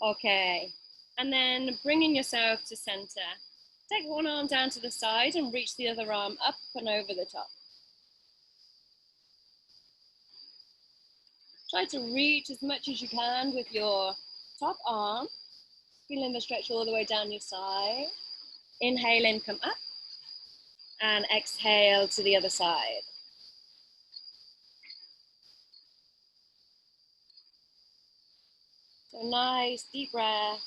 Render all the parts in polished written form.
Okay, and then bringing yourself to center. Take one arm down to the side and reach the other arm up and over the top. Try to reach as much as you can with your top arm, feeling the stretch all the way down your side. Inhale in, come up, and exhale to the other side. So nice, deep breaths.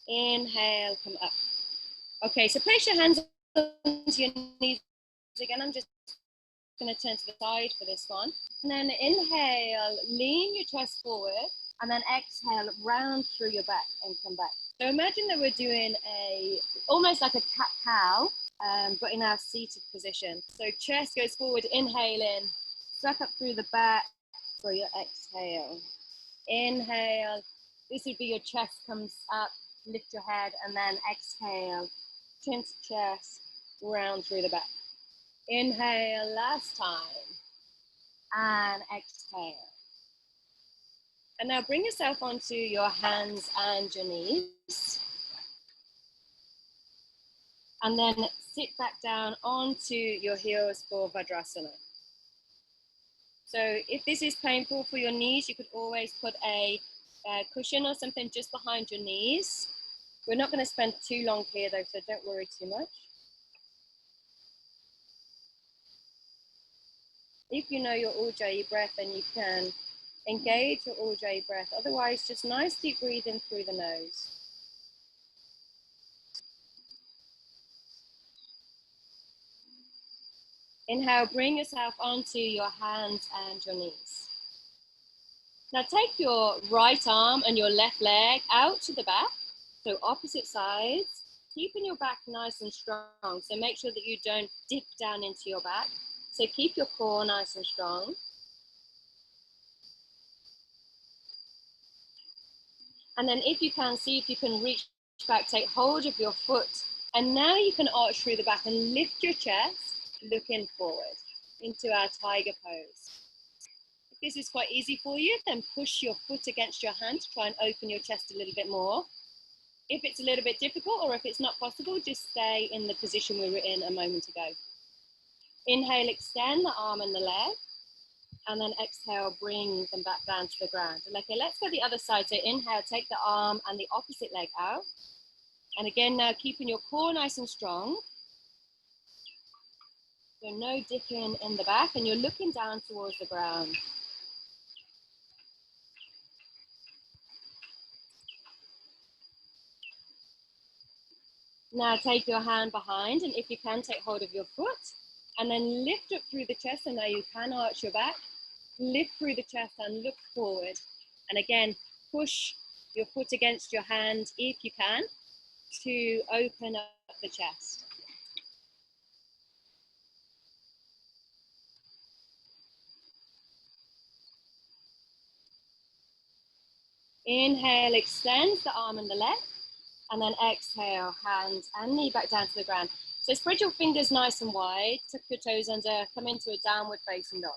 Inhale, come up. Okay, so place your hands onto your knees again. I'm just going to turn to the side for this one. And then inhale, lean your chest forward, and then exhale, round through your back and come back. So imagine that we're doing almost like a cat-cow, but in our seated position. So chest goes forward, inhale in, suck up through the back for your exhale. Inhale, this would be your chest comes up, lift your head, and then exhale, chin to chest, round through the back. Inhale, last time, and exhale. And now bring yourself onto your hands and your knees. And then sit back down onto your heels for Vajrasana. So if this is painful for your knees, you could always put a cushion or something just behind your knees. We're not going to spend too long here though, so don't worry too much. If you know your Ujjayi breath, then you can engage your Ujjayi breath. Otherwise, just nice deep breathing through the nose. Inhale, bring yourself onto your hands and your knees. Now take your right arm and your left leg out to the back, so opposite sides, keeping your back nice and strong. So make sure that you don't dip down into your back. So keep your core nice and strong. And then if you can, see if you can reach back, take hold of your foot. And now you can arch through the back and lift your chest, looking forward into our tiger pose. If this is quite easy for you, then push your foot against your hand to try and open your chest a little bit more. If it's a little bit difficult or if it's not possible, just stay in the position we were in a moment ago. Inhale, extend the arm and the leg. And then exhale, bring them back down to the ground. And okay, let's go the other side. So inhale, take the arm and the opposite leg out. And again, now keeping your core nice and strong. So no dipping in the back, and you're looking down towards the ground. Now take your hand behind, and if you can, take hold of your foot. And then lift up through the chest, and now you can arch your back. Lift through the chest and look forward. And again, push your foot against your hand if you can to open up the chest. Inhale, extend the arm and the leg. And then exhale, hands and knee back down to the ground. So spread your fingers nice and wide, tuck your toes under, come into a downward facing dog.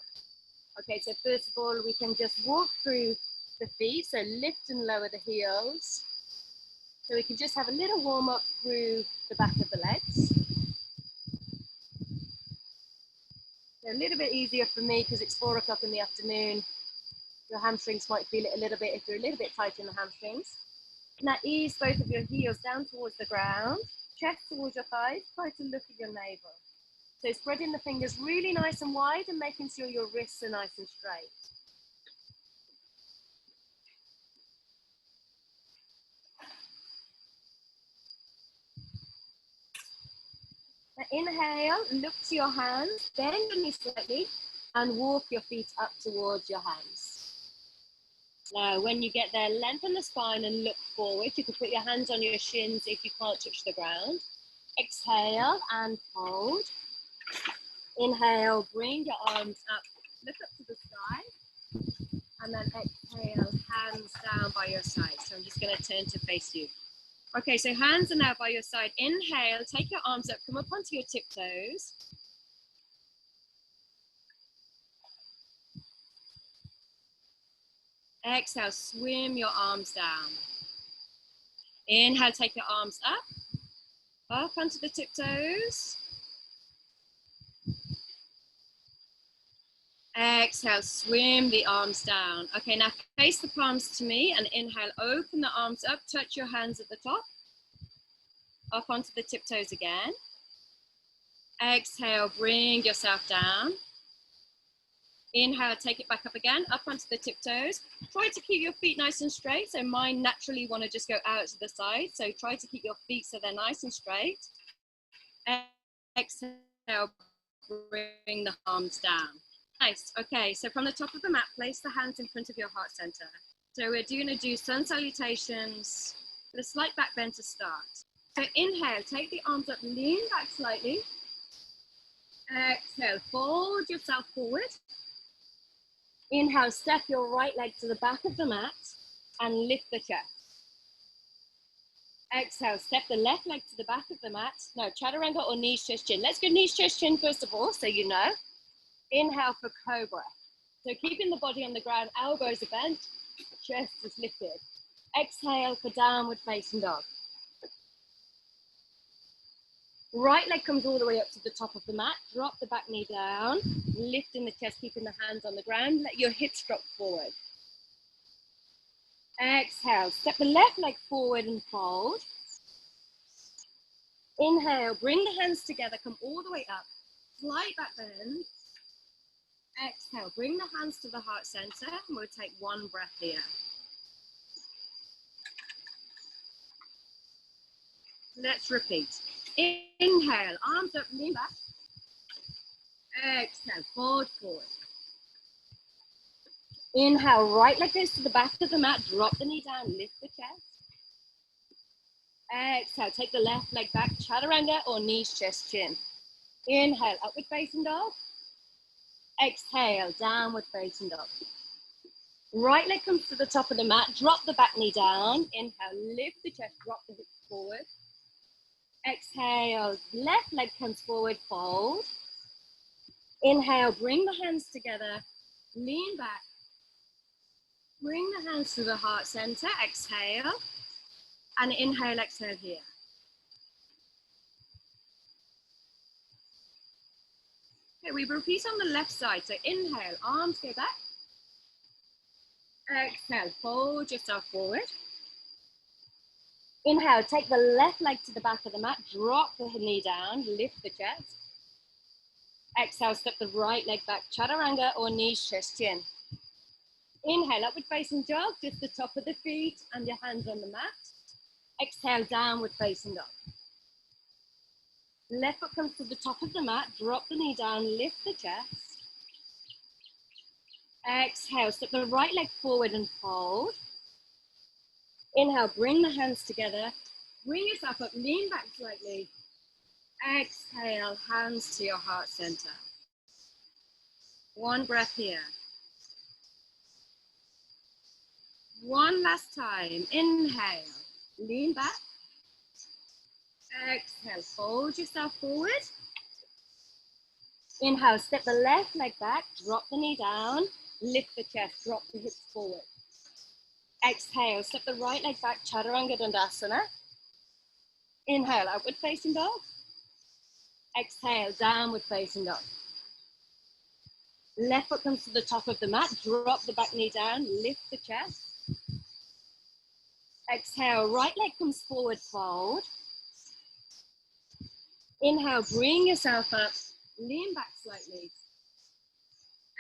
Okay, so first of all, we can just walk through the feet, so lift and lower the heels. So we can just have a little warm up through the back of the legs. So a little bit easier for me because it's 4 o'clock in the afternoon. Your hamstrings might feel it a little bit if you're a little bit tight in the hamstrings. Now ease both of your heels down towards the ground, chest towards your thighs, try to look at your navel. So spreading the fingers really nice and wide and making sure your wrists are nice and straight. Now inhale, look to your hands, bend your knees slightly and walk your feet up towards your hands. Now, when you get there, lengthen the spine and look forward. You can put your hands on your shins if you can't touch the ground. Exhale and fold. Inhale, bring your arms up, look up to the sky. And then exhale, hands down by your side. So I'm just going to turn to face you. Okay, so hands are now by your side. Inhale, take your arms up, come up onto your tiptoes. Exhale, swim your arms down. Inhale, take your arms up onto the tiptoes. Exhale, swim the arms down. Okay, now face the palms to me and inhale, open the arms up, touch your hands at the top. Up onto the tiptoes again. Exhale, bring yourself down. Inhale, take it back up again, up onto the tiptoes. Try to keep your feet nice and straight. So mine naturally want to just go out to the side. So try to keep your feet so they're nice and straight. Exhale, bring the arms down. Nice. Okay, so from the top of the mat, place the hands in front of your heart center. So we're going to do sun salutations with a slight back bend to start. So inhale, take the arms up, lean back slightly. Exhale, fold yourself forward. Inhale, step your right leg to the back of the mat and lift the chest. Exhale, step the left leg to the back of the mat. No, chaturanga or knees, chest, chin. Let's go knees, chest, chin first of all, so you know. Inhale for cobra. So keeping the body on the ground, elbows are bent, chest is lifted. Exhale for downward facing dog. Right leg comes all the way up to the top of the mat. Drop the back knee down, lifting the chest, keeping the hands on the ground. Let your hips drop forward. Exhale, step the left leg forward and fold. Inhale, bring the hands together, come all the way up. Slight back bend. Exhale, bring the hands to the heart center, and we'll take one breath here. Let's repeat. Inhale, arms up, lean back. Exhale, fold forward. Inhale, right leg goes to the back of the mat, drop the knee down, lift the chest. Exhale, take the left leg back, chaturanga or knees, chest, chin. Inhale, upward facing dog. Exhale, downward facing dog. Right leg comes to the top of the mat, drop the back knee down. Inhale, lift the chest, drop the hips forward. Exhale, left leg comes forward, fold. Inhale, bring the hands together, lean back. Bring the hands to the heart center, exhale. And inhale, exhale here. Okay, we repeat on the left side. So inhale, arms go back. Exhale, fold yourself forward. Inhale, take the left leg to the back of the mat, drop the knee down, lift the chest. Exhale, step the right leg back, chaturanga or knees, chest, chin. Inhale, upward facing dog, just the top of the feet and your hands on the mat. Exhale, downward facing dog. Left foot comes to the top of the mat, drop the knee down, lift the chest. Exhale, step the right leg forward and fold. Inhale, bring the hands together. Bring yourself up, lean back slightly. Exhale, hands to your heart center. One breath here. One last time. Inhale, lean back. Exhale, fold yourself forward. Inhale, step the left leg back, drop the knee down, lift the chest, drop the hips forward. Exhale, step the right leg back, chaturanga dandasana. Inhale, upward facing dog. Exhale, downward facing dog. Left foot comes to the top of the mat, drop the back knee down, lift the chest. Exhale, right leg comes forward, fold. Inhale, bring yourself up, lean back slightly.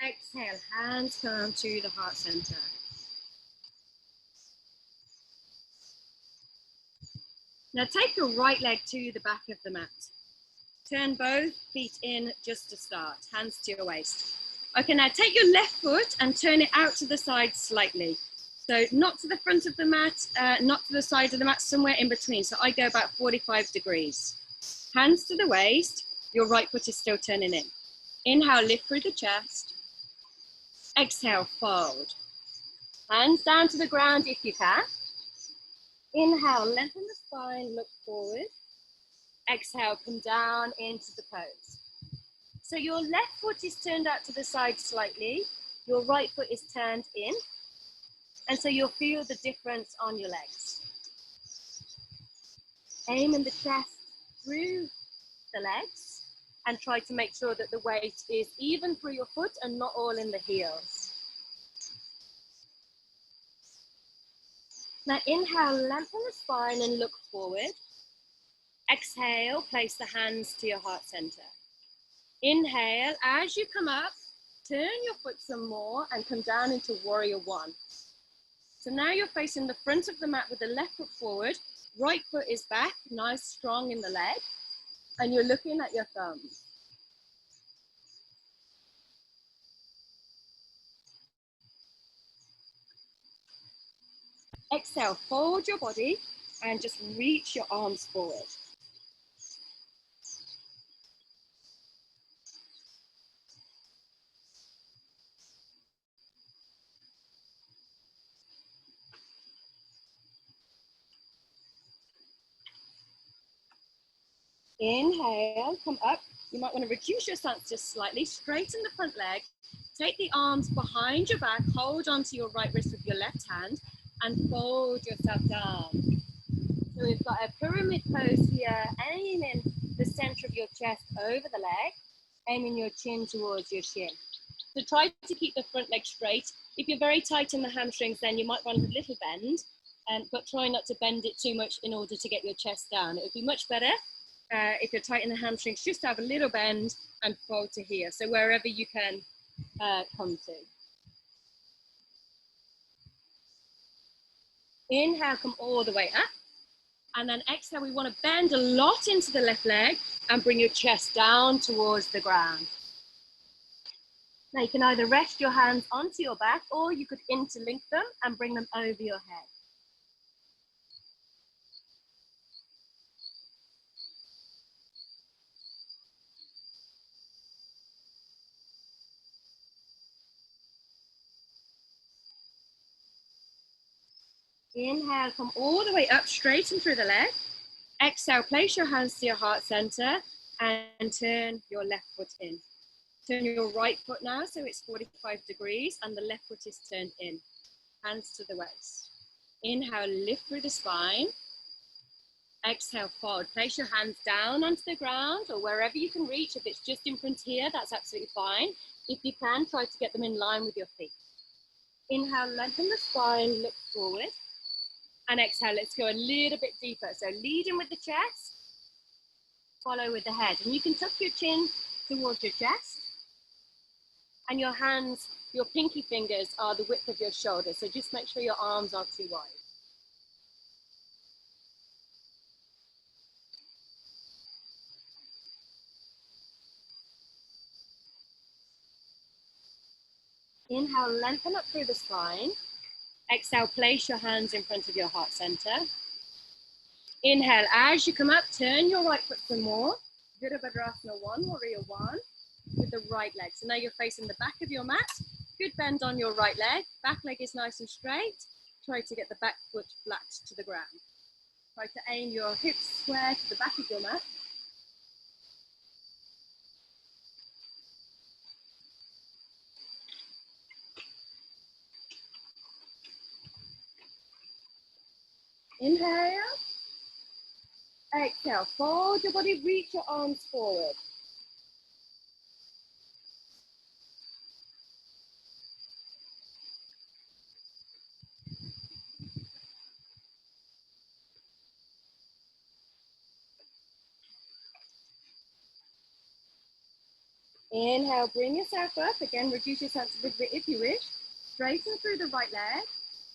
Exhale, hands come to the heart center. Now take your right leg to the back of the mat. Turn both feet in just to start, hands to your waist. Okay, now take your left foot and turn it out to the side slightly. So not to the front of the mat, not to the side of the mat, somewhere in between. So I go about 45 degrees. Hands to the waist, your right foot is still turning in. Inhale, lift through the chest. Exhale, fold. Hands down to the ground if you can. Inhale, lengthen the spine, look forward. Exhale, come down into the pose. So your left foot is turned out to the side slightly. Your right foot is turned in. And so you'll feel the difference on your legs. Aim in the chest through the legs and try to make sure that the weight is even through your foot and not all in the heels. Now inhale, lengthen the spine and look forward. Exhale, place the hands to your heart center. Inhale, as you come up, turn your foot some more and come down into warrior one. So now you're facing the front of the mat with the left foot forward, right foot is back, nice strong in the leg, and you're looking at your thumbs. Exhale, fold your body and just reach your arms forward. Inhale, come up. You might want to reduce your stance just slightly, straighten the front leg, take the arms behind your back, hold onto your right wrist with your left hand and fold yourself down. So we've got a pyramid pose here, aiming the center of your chest over the leg, aiming your chin towards your shin. So try to keep the front leg straight. If you're very tight in the hamstrings, then you might want a little bend, but try not to bend it too much in order to get your chest down. It would be much better if you're tight in the hamstrings, just have a little bend and fold to here. So wherever you can come to. Inhale, come all the way up. And then exhale, we want to bend a lot into the left leg and bring your chest down towards the ground. Now you can either rest your hands onto your back or you could interlink them and bring them over your head. Inhale, come all the way up, straighten through the leg. Exhale, place your hands to your heart center and turn your left foot in. Turn your right foot now so it's 45 degrees and the left foot is turned in. Hands to the waist. Inhale, lift through the spine. Exhale, forward. Place your hands down onto the ground or wherever you can reach. If it's just in front here, that's absolutely fine. If you can, try to get them in line with your feet. Inhale, lengthen the spine, look forward. And exhale, let's go a little bit deeper. So lead in with the chest, follow with the head. And you can tuck your chin towards your chest. And your hands, your pinky fingers are the width of your shoulders. So just make sure your arms aren't too wide. Inhale, lengthen up through the spine. Exhale, place your hands in front of your heart center. Inhale, as you come up, turn your right foot some more. Virabhadrasana 1, warrior 1, with the right leg. So now you're facing the back of your mat. Good bend on your right leg. Back leg is nice and straight. Try to get the back foot flat to the ground. Try to aim your hips square to the back of your mat. Inhale. Exhale, fold your body, reach your arms forward. Inhale, bring yourself up. Again, reduce your stance a little bit if you wish. Straighten through the right leg.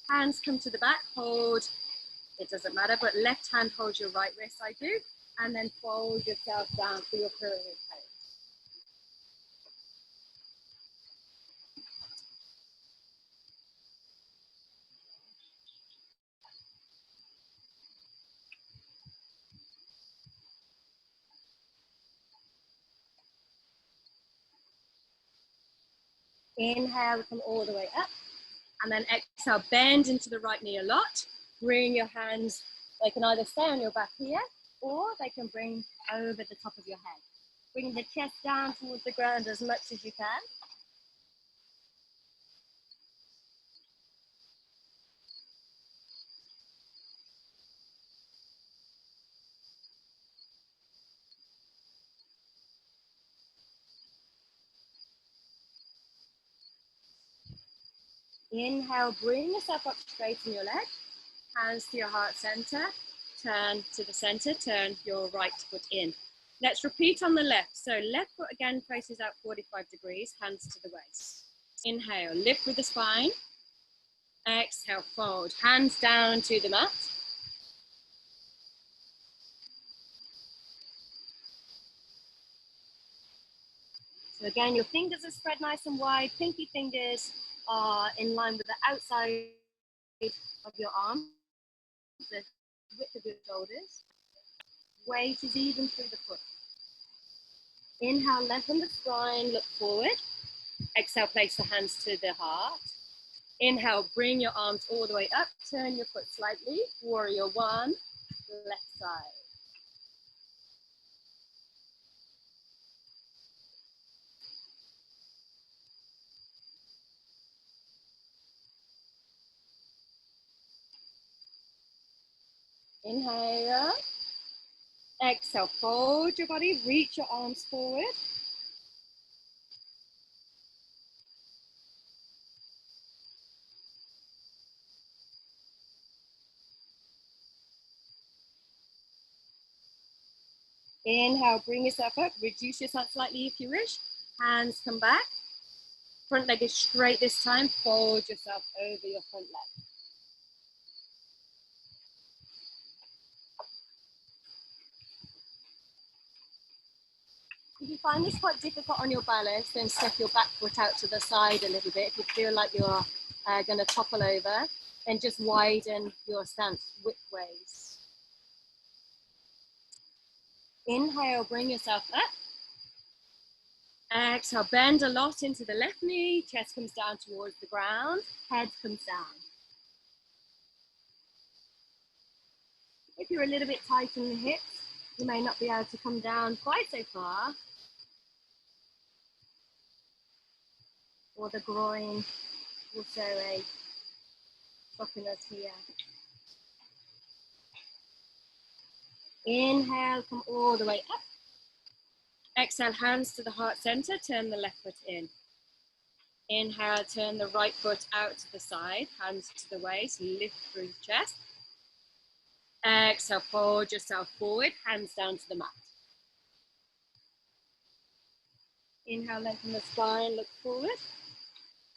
Hands come to the back, hold. It doesn't matter, but left hand holds your right wrist, I do. And then fold yourself down for your pyramid pose. Inhale, come all the way up. And then exhale, bend into the right knee a lot. Bring your hands, they can either stay on your back here, or they can bring over the top of your head. Bring the chest down towards the ground as much as you can. Inhale, bring yourself up straight in your leg. Hands to your heart center. Turn to the center, turn your right foot in. Let's repeat on the left. So left foot again faces out 45 degrees, hands to the waist. Inhale, lift with the spine. Exhale, fold, hands down to the mat. So again, your fingers are spread nice and wide. Pinky fingers are in line with the outside of your arm, the width of your shoulders. Weight is even through the foot. Inhale, lengthen the spine, look forward. Exhale, place the hands to the heart. Inhale, bring your arms all the way up. Turn your foot slightly. Warrior one, left side. Inhale. Exhale, fold your body, reach your arms forward. Inhale, bring yourself up, reduce your stance slightly if you wish. Hands come back. Front leg is straight this time. Fold yourself over your front leg. If you find this quite difficult on your balance, then step your back foot out to the side a little bit. If you feel like you're going to topple over, then just widen your stance widthways. Inhale, bring yourself up. Exhale, bend a lot into the left knee. Chest comes down towards the ground. Head comes down. If you're a little bit tight in the hips, you may not be able to come down quite so far. Or the groin will show a stockiness here. Inhale, come all the way up. Exhale, hands to the heart center, turn the left foot in. Inhale, turn the right foot out to the side, hands to the waist, lift through the chest. Exhale, fold yourself forward, hands down to the mat. Inhale, lengthen the spine, look forward.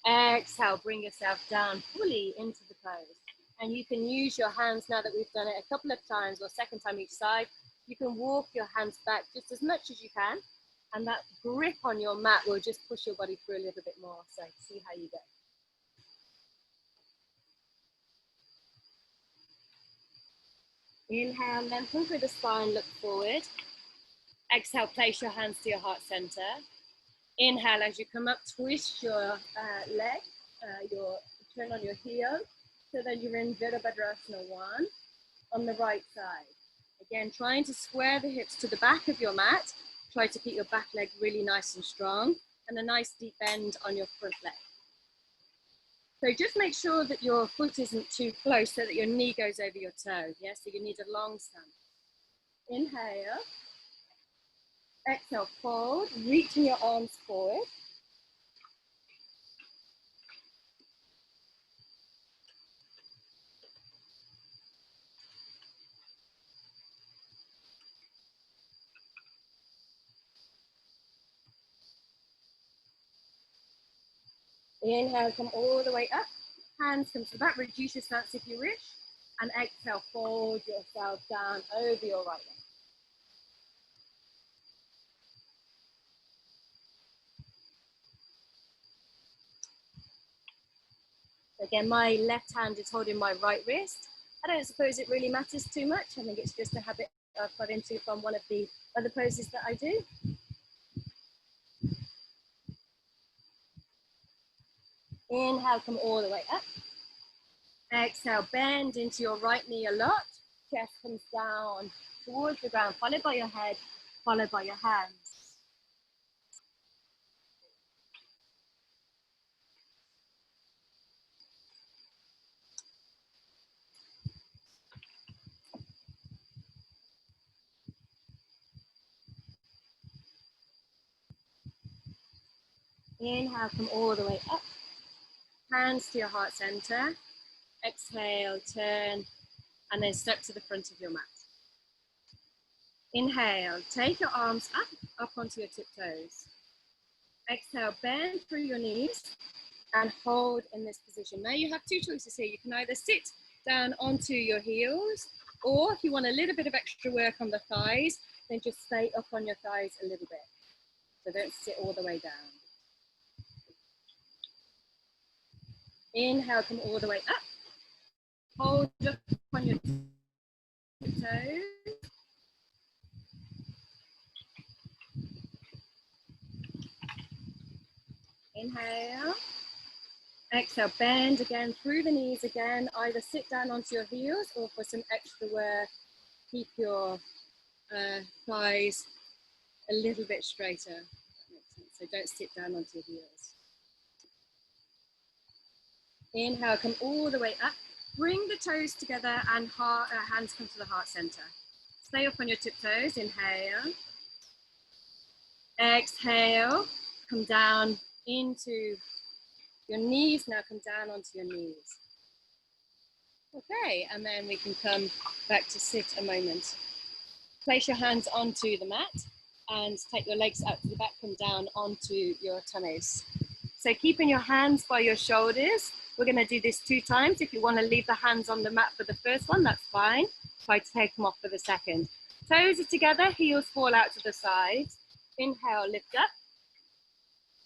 Exhale, bring yourself down fully into the pose. And you can use your hands, now that we've done it a couple of times or second time each side, you can walk your hands back just as much as you can. And that grip on your mat will just push your body through a little bit more. So see how you go. Inhale, lengthen through the spine, look forward. Exhale, place your hands to your heart center. Inhale, as you come up, twist your leg, turn on your heel. So then you're in Virabhadrasana 1 on the right side. Again, trying to square the hips to the back of your mat. Try to keep your back leg really nice and strong and a nice deep bend on your front leg. So just make sure that your foot isn't too close so that your knee goes over your toe. Yeah, so you need a long stance. Inhale. Exhale, fold, reaching your arms forward. Inhale, come all the way up. Hands come to the back, reduce your stance if you wish. And exhale, fold yourself down over your right leg. Again, my left hand is holding my right wrist. I don't suppose it really matters too much. I think it's just a habit I've got into from one of the other poses that I do. Inhale, come all the way up. Exhale, bend into your right knee a lot. Chest comes down towards the ground, followed by your head, followed by your hands. Inhale, come all the way up. Hands to your heart center. Exhale, turn, and then step to the front of your mat. Inhale, take your arms up onto your tiptoes. Exhale, bend through your knees and hold in this position. Now you have two choices here. You can either sit down onto your heels, or if you want a little bit of extra work on the thighs, then just stay up on your thighs a little bit. So don't sit all the way down. Inhale, come all the way up. Hold up on your tiptoes. Inhale. Exhale, bend again through the knees again. Either sit down onto your heels, or for some extra work, keep your thighs a little bit straighter. That makes sense. So don't sit down onto your heels. Inhale, come all the way up. Bring the toes together and hands come to the heart center. Stay up on your tiptoes. Inhale. Exhale. Come down into your knees. Now come down onto your knees. Okay, and then we can come back to sit a moment. Place your hands onto the mat and take your legs out to the back, come down onto your tummies. So keeping your hands by your shoulders. We're going to do this 2 times. If you want to leave the hands on the mat for the first one, that's fine. Try to take them off for the second. Toes are together, heels fall out to the sides. Inhale, lift up.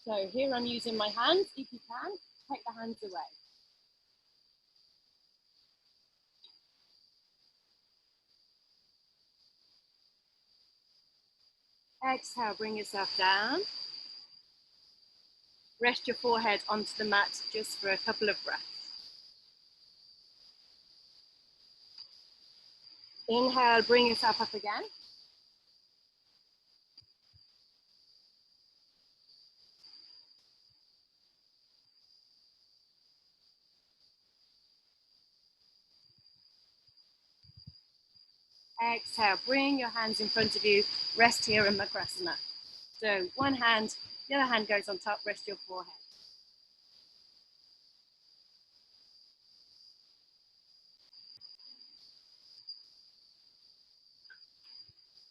So here I'm using my hands. If you can, take the hands away. Exhale, bring yourself down. Rest your forehead onto the mat just for a couple of breaths. Inhale, bring yourself up again. Exhale, bring your hands in front of you. Rest here in Makrasana. So one hand, the other hand goes on top, rest your forehead.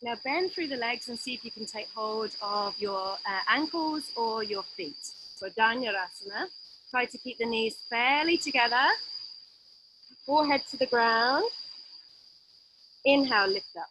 Now bend through the legs and see if you can take hold of your ankles or your feet. So Dhanurasana. Try to keep the knees fairly together. Forehead to the ground. Inhale, lift up.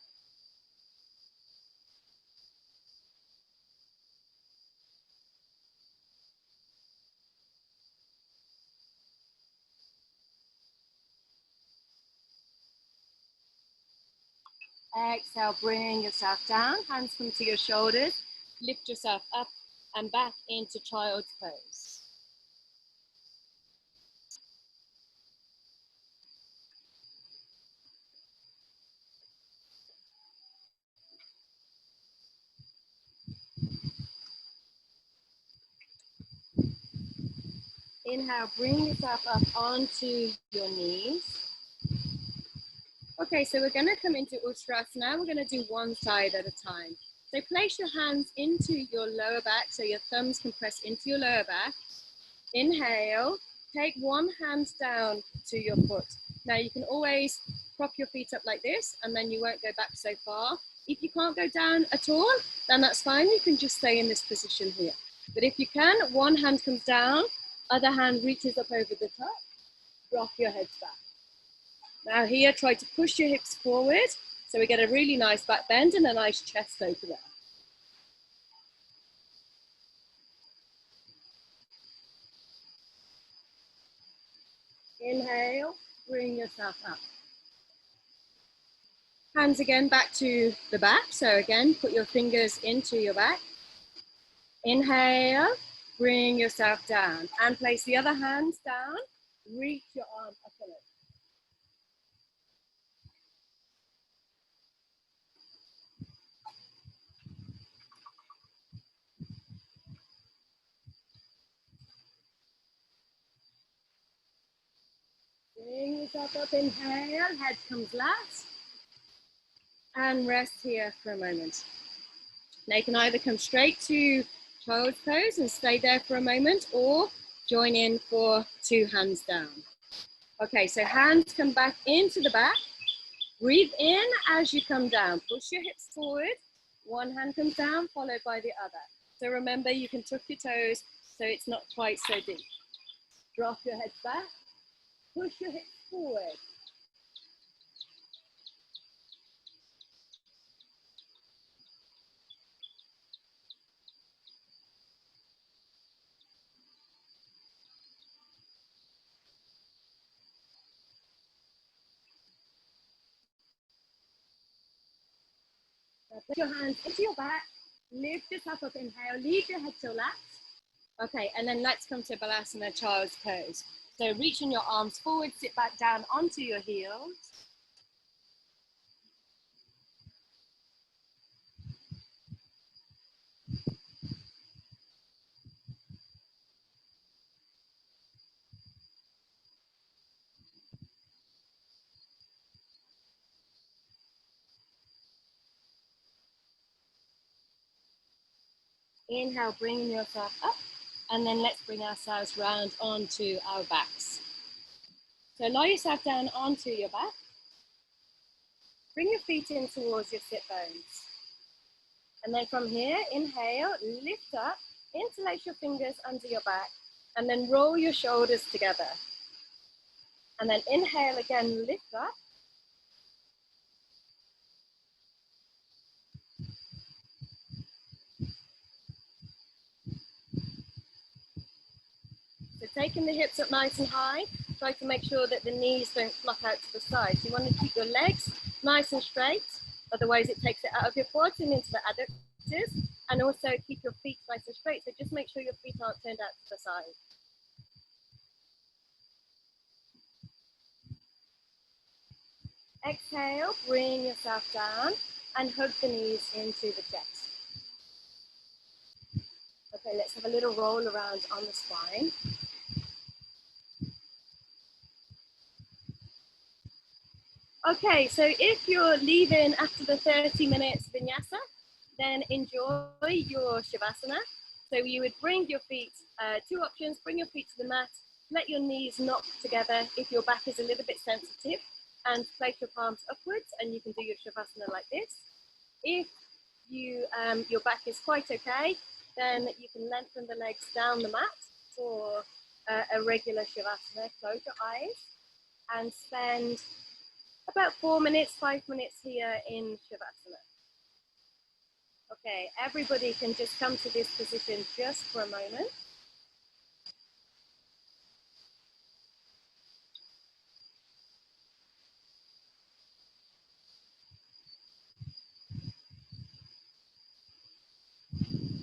Exhale, bring yourself down. Hands come to your shoulders. Lift yourself up and back into child's pose. Inhale, bring yourself up onto your knees. Okay, so we're gonna come into Uttanasana. We're gonna do one side at a time. So place your hands into your lower back, so your thumbs can press into your lower back. Inhale, take one hand down to your foot. Now you can always prop your feet up like this, and then you won't go back so far. If you can't go down at all, then that's fine. You can just stay in this position here. But if you can, one hand comes down, other hand reaches up over the top, drop your head back. Now here, try to push your hips forward, so we get a really nice back bend and a nice chest opener. Inhale, bring yourself up. Hands again back to the back, so again, put your fingers into your back. Inhale, bring yourself down, and place the other hand down, reach your arm up a little. Bring yourself up, inhale, head comes last. And rest here for a moment. Now you can either come straight to child's pose and stay there for a moment, or join in for 2 hands down. Okay, so hands come back into the back. Breathe in as you come down. Push your hips forward. One hand comes down, followed by the other. So remember, you can tuck your toes so it's not quite so deep. Drop your head back. Push your hips forward. Now put your hands into your back. Lift yourself up. Inhale. Leave your head to left. Okay, and then let's come to Balasana, child's pose. So reaching your arms forward, sit back down onto your heels. Inhale, bringing yourself up, and then let's bring ourselves round onto our backs. So lie yourself down onto your back. Bring your feet in towards your sit bones. And then from here, inhale, lift up, interlace your fingers under your back, and then roll your shoulders together. And then inhale again, lift up. So taking the hips up nice and high, try to make sure that the knees don't flop out to the side. So you want to keep your legs nice and straight, otherwise it takes it out of your quads and into the adductors, and also keep your feet nice and straight. So just make sure your feet aren't turned out to the side. Exhale, bring yourself down and hug the knees into the chest. Okay, let's have a little roll around on the spine. Okay, so if you're leaving after the 30 minutes vinyasa, then enjoy your shavasana. So you would bring your feet, 2 options, bring your feet to the mat, let your knees knock together if your back is a little bit sensitive, and place your palms upwards, and you can do your shavasana like this. If you, your back is quite okay, then you can lengthen the legs down the mat for a regular shavasana. Close your eyes and spend about 4 minutes, 5 minutes here in shavasana. Okay, everybody can just come to this position just for a moment.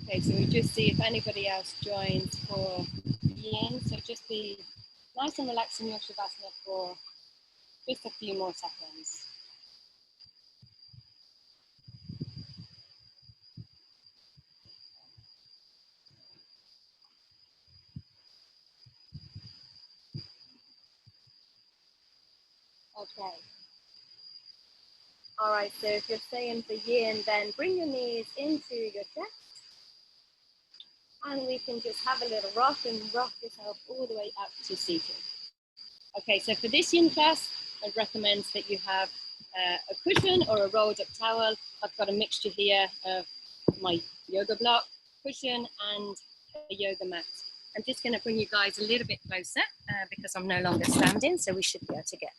Okay, so we just see if anybody else joins for yin. So just be nice and relaxed in your shavasana for just a few more seconds. Okay. All right, so if you're staying for yin, then bring your knees into your chest. And we can just have a little rock and rock yourself all the way up to seated. Okay, so for this yin class, I'd recommend that you have a cushion or a rolled up towel. I've got a mixture here of my yoga block, cushion, and a yoga mat. I'm just going to bring you guys a little bit closer because I'm no longer standing, so we should be able to get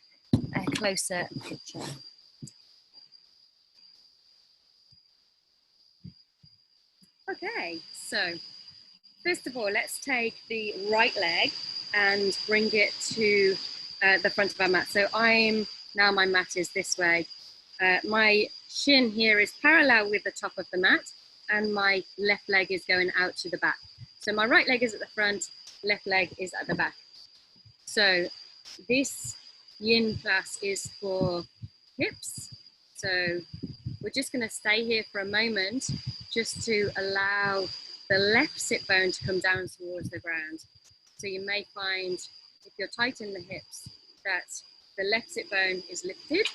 a closer picture. Okay, so first of all, let's take the right leg and bring it to the front of our mat. So now my mat is this way. My shin here is parallel with the top of the mat, and my left leg is going out to the back. So my right leg is at the front, left leg is at the back. So this yin class is for hips. So we're just going to stay here for a moment just to allow the left sit bone to come down towards the ground. So you may find, if you're tight in the hips, that the left sit bone is lifted,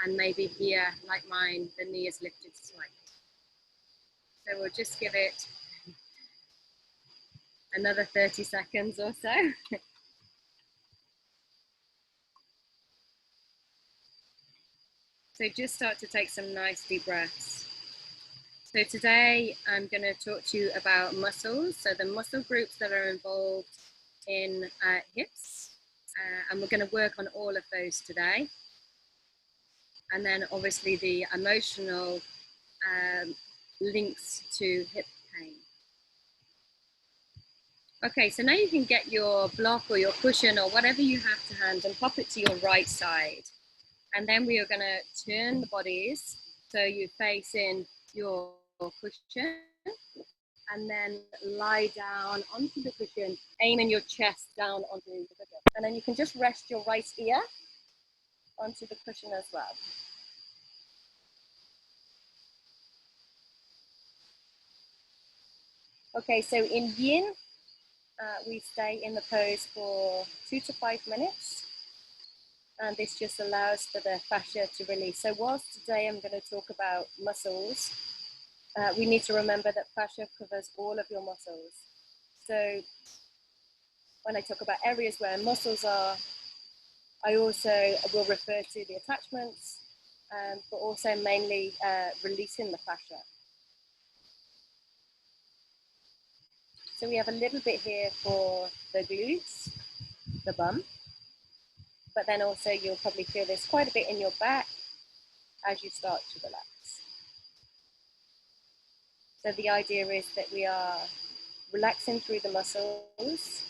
and maybe here, like mine, the knee is lifted slightly. So we'll just give it another 30 seconds or so. So just start to take some nice deep breaths. So today I'm going to talk to you about muscles. So the muscle groups that are involved in hips, and we're going to work on all of those today. And then obviously the emotional links to hip pain. Okay, so now you can get your block or your cushion or whatever you have to hand and pop it to your right side. And then we are going to turn the bodies so you face in your cushion and then lie down onto the cushion, aiming your chest down onto the cushion. And then you can just rest your right ear onto the cushion as well. Okay, so in Yin, we stay in the pose for 2 to 5 minutes. And this just allows for the fascia to release. So whilst today I'm going to talk about muscles, we need to remember that fascia covers all of your muscles. So when I talk about areas where muscles are, I also will refer to the attachments, but also mainly releasing the fascia. So we have a little bit here for the glutes, the bum, but then also you'll probably feel there's quite a bit in your back as you start to relax. So the idea is that we are relaxing through the muscles.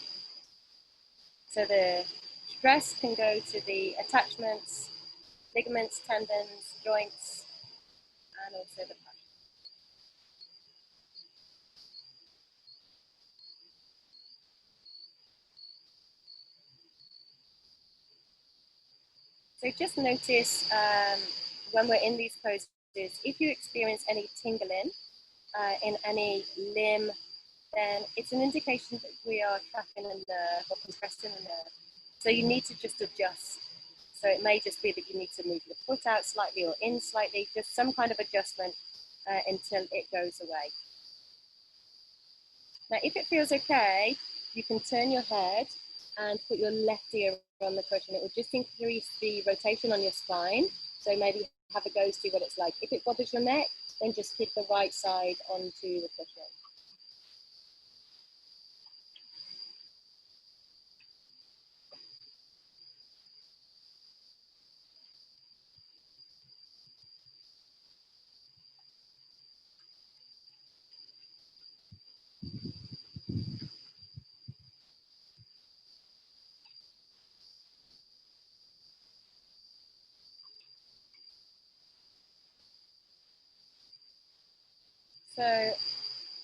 So the stress can go to the attachments, ligaments, tendons, joints, and also the fascia. So just notice when we're in these poses, if you experience any tingling in any limb, then it's an indication that we are trapping a nerve or compressing a nerve. So you need to just adjust. So it may just be that you need to move your foot out slightly or in slightly, just some kind of adjustment until it goes away. Now, if it feels okay, you can turn your head and put your left ear on the cushion. It will just increase the rotation on your spine. So maybe have a go, see what it's like. If it bothers your neck, then just hit the right side onto the cushion. So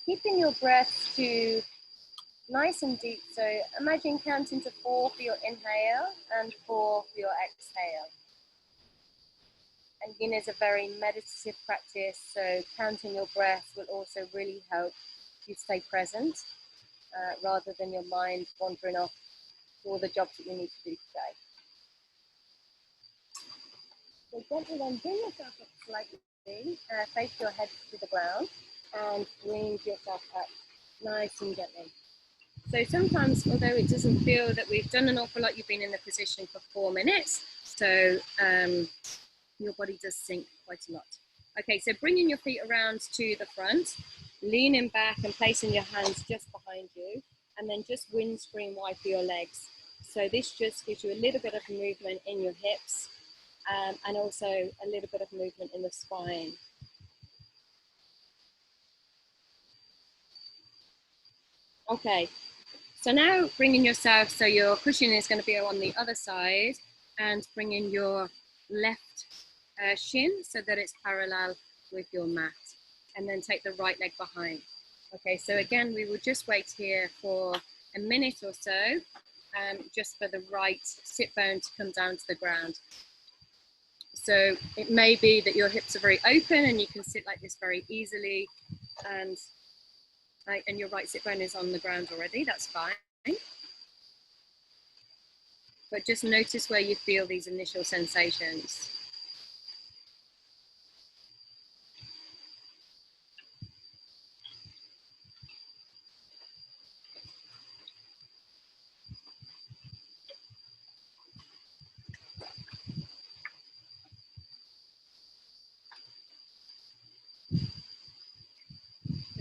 keeping your breath to nice and deep. So imagine counting to 4 for your inhale and 4 for your exhale. And Yin is a very meditative practice, so counting your breath will also really help you stay present rather than your mind wandering off to all the jobs that you need to do today. So gently then bring yourself up slightly, face your head to the ground and bring yourself up nice and gently. So sometimes, although it doesn't feel that we've done an awful lot, you've been in the position for 4 minutes, so your body does sink quite a lot. Okay, so bringing your feet around to the front, leaning back and placing your hands just behind you, and then just windscreen wide for your legs. So this just gives you a little bit of movement in your hips and also a little bit of movement in the spine. Okay, so now bringing yourself, so your cushion is going to be on the other side, and bringing your left shin so that it's parallel with your mat, and then take the right leg behind. Okay, so again, we will just wait here for a minute or so, just for the right sit bone to come down to the ground. So it may be that your hips are very open and you can sit like this very easily, and your right sit bone is on the ground already, that's fine. But just notice where you feel these initial sensations.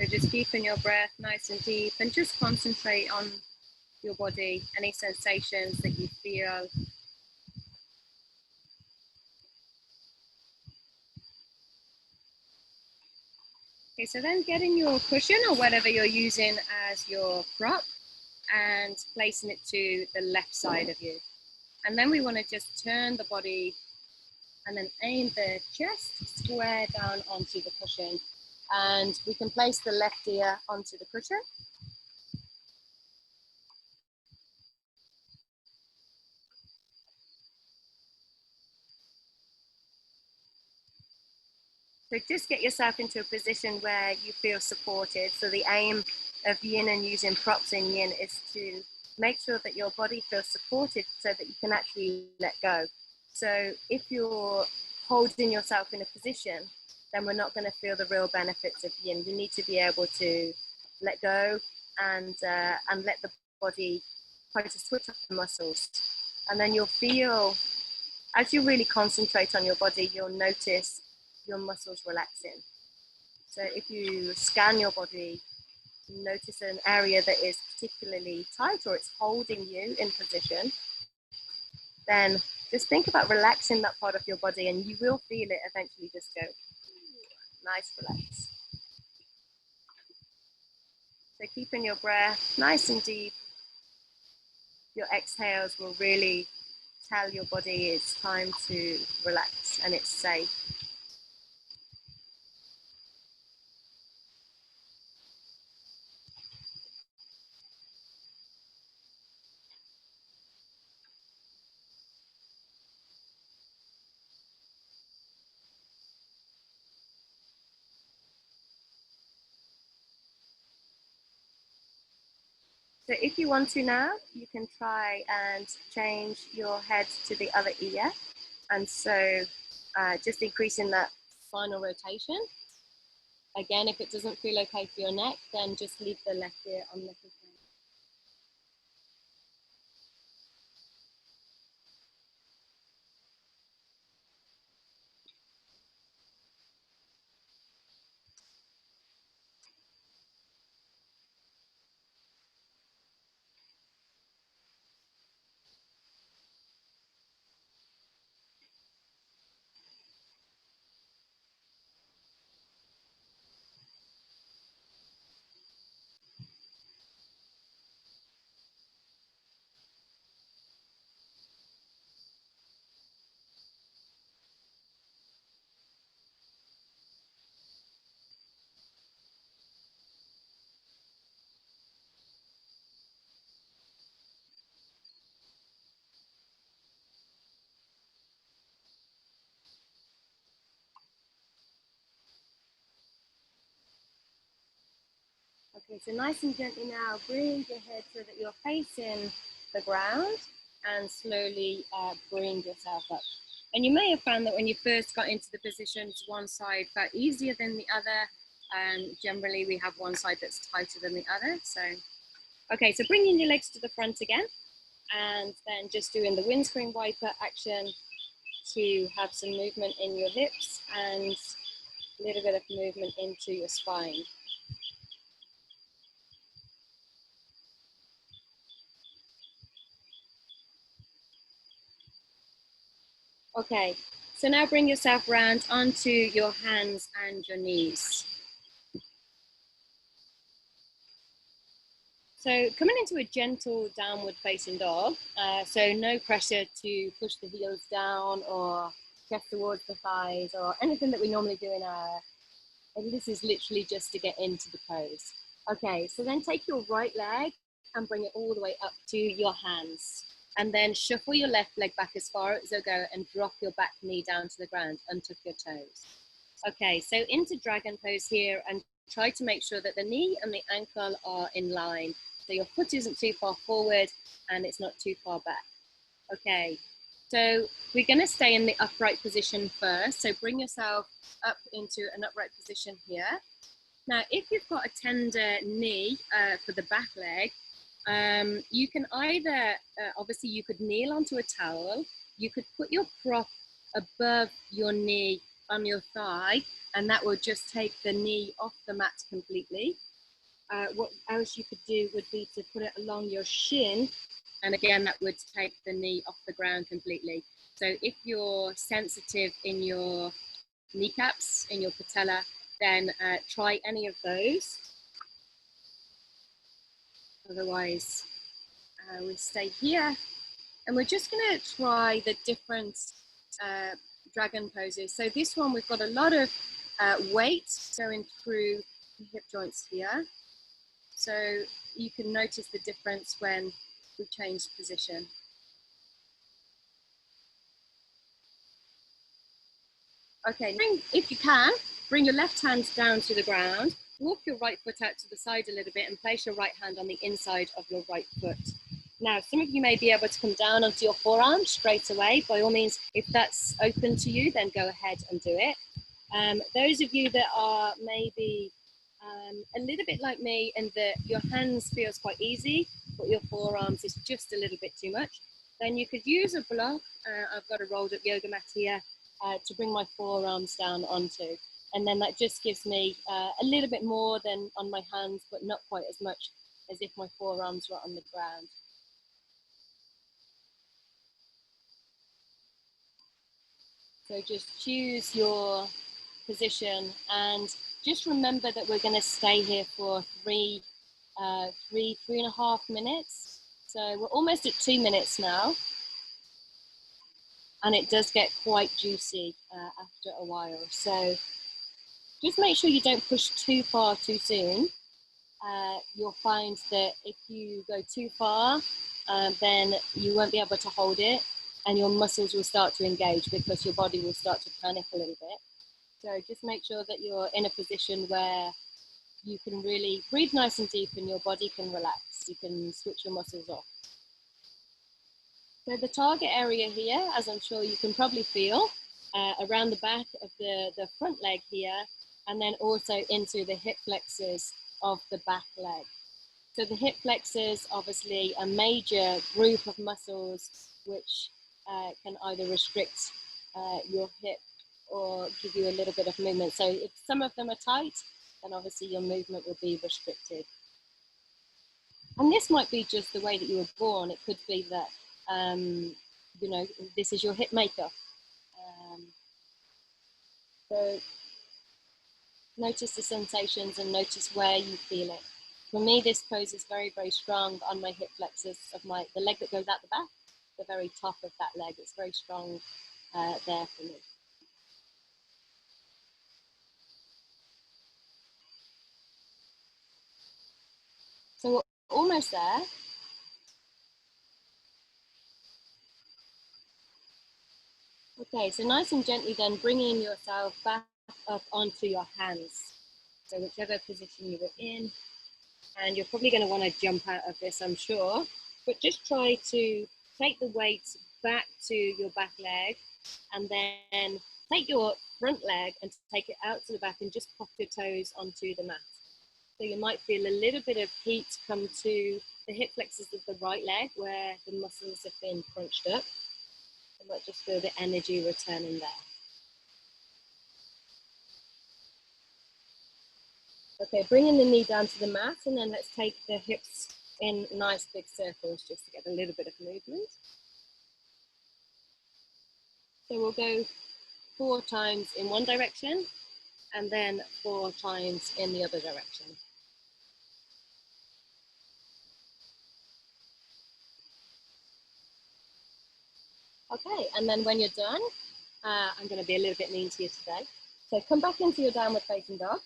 So just keeping your breath nice and deep and just concentrate on your body, any sensations that you feel. Okay, so then getting your cushion or whatever you're using as your prop and placing it to the left side of you. And then we want to just turn the body and then aim the chest square down onto the cushion. And we can place the left ear onto the cushion. So just get yourself into a position where you feel supported. So the aim of Yin and using props in Yin is to make sure that your body feels supported so that you can actually let go. So if you're holding yourself in a position, then we're not going to feel the real benefits of Yin. You need to be able to let go and let the body try to switch off the muscles. And then you'll feel, as you really concentrate on your body, you'll notice your muscles relaxing. So if you scan your body, notice an area that is particularly tight or it's holding you in position, then just think about relaxing that part of your body and you will feel it eventually just go, nice, relax. So keeping your breath nice and deep, your exhales will really tell your body it's time to relax and it's safe. So if you want to now, you can try and change your head to the other ear. And so just increasing that final rotation. Again, if it doesn't feel okay for your neck, then just leave the left ear on the cushion. Okay, so nice and gently now, bring your head so that you're facing the ground and slowly bring yourself up. And you may have found that when you first got into the positions, one side felt easier than the other. Generally, we have one side that's tighter than the other. So, okay, so bringing your legs to the front again, and then just doing the windscreen wiper action to have some movement in your hips and a little bit of movement into your spine. Okay, so now bring yourself round onto your hands and your knees. So coming into a gentle downward facing dog, so no pressure to push the heels down or chest towards the thighs or anything that we normally do in our, and this is literally just to get into the pose. Okay, so then take your right leg and bring it all the way up to your hands. And then shuffle your left leg back as far as it'll go and drop your back knee down to the ground and tuck your toes. Okay, so into dragon pose here and try to make sure that the knee and the ankle are in line. So your foot isn't too far forward and it's not too far back. Okay, so we're going to stay in the upright position first. So bring yourself up into an upright position here. Now, if you've got a tender knee for the back leg, you can either, obviously you could kneel onto a towel, you could put your prop above your knee on your thigh, and that will just take the knee off the mat completely. What else you could do would be to put it along your shin, and again that would take the knee off the ground completely. So if you're sensitive in your kneecaps, in your patella, then try any of those. Otherwise, we'll stay here. And we're just going to try the different dragon poses. So this one, we've got a lot of weight going through the hip joints here. So you can notice the difference when we change position. Okay, if you can, bring your left hand down to the ground, walk your right foot out to the side a little bit and place your right hand on the inside of your right foot. Now, some of you may be able to come down onto your forearm straight away. By all means, if that's open to you, then go ahead and do it. Those of you that are maybe a little bit like me and that your hands feels quite easy, but your forearms is just a little bit too much, then you could use a block. I've got a rolled up yoga mat here to bring my forearms down onto. And then that just gives me a little bit more than on my hands, but not quite as much as if my forearms were on the ground. So just choose your position and just remember that we're going to stay here for three and a half minutes. So we're almost at 2 minutes now. And it does get quite juicy after a while. So just make sure you don't push too far too soon. You'll find that if you go too far, then you won't be able to hold it and your muscles will start to engage because your body will start to panic a little bit. So just make sure that you're in a position where you can really breathe nice and deep and your body can relax. You can switch your muscles off. So the target area here, as I'm sure you can probably feel, around the back of the front leg here, and then also into the hip flexors of the back leg. So the hip flexors, obviously a major group of muscles which can either restrict your hip or give you a little bit of movement. So if some of them are tight, then obviously your movement will be restricted. And this might be just the way that you were born. It could be that, you know, this is your hip makeup. So notice the sensations and notice where you feel it. For me, this pose is very, very strong on my hip flexors of the leg that goes out the back, the very top of that leg. It's very strong there for me. So we're almost there. Okay, so nice and gently then bringing yourself back up onto your hands. So whichever position you were in, and you're probably going to want to jump out of this, I'm sure, but just try to take the weight back to your back leg and then take your front leg and take it out to the back and just pop your toes onto the mat. So you might feel a little bit of heat come to the hip flexors of the right leg where the muscles have been crunched up. You might just feel the energy returning there. Okay, bringing the knee down to the mat, and then let's take the hips in nice big circles just to get a little bit of movement. So we'll go 4 times in one direction and then 4 times in the other direction. Okay, and then when you're done, I'm going to be a little bit mean to you today. So come back into your downward facing dog.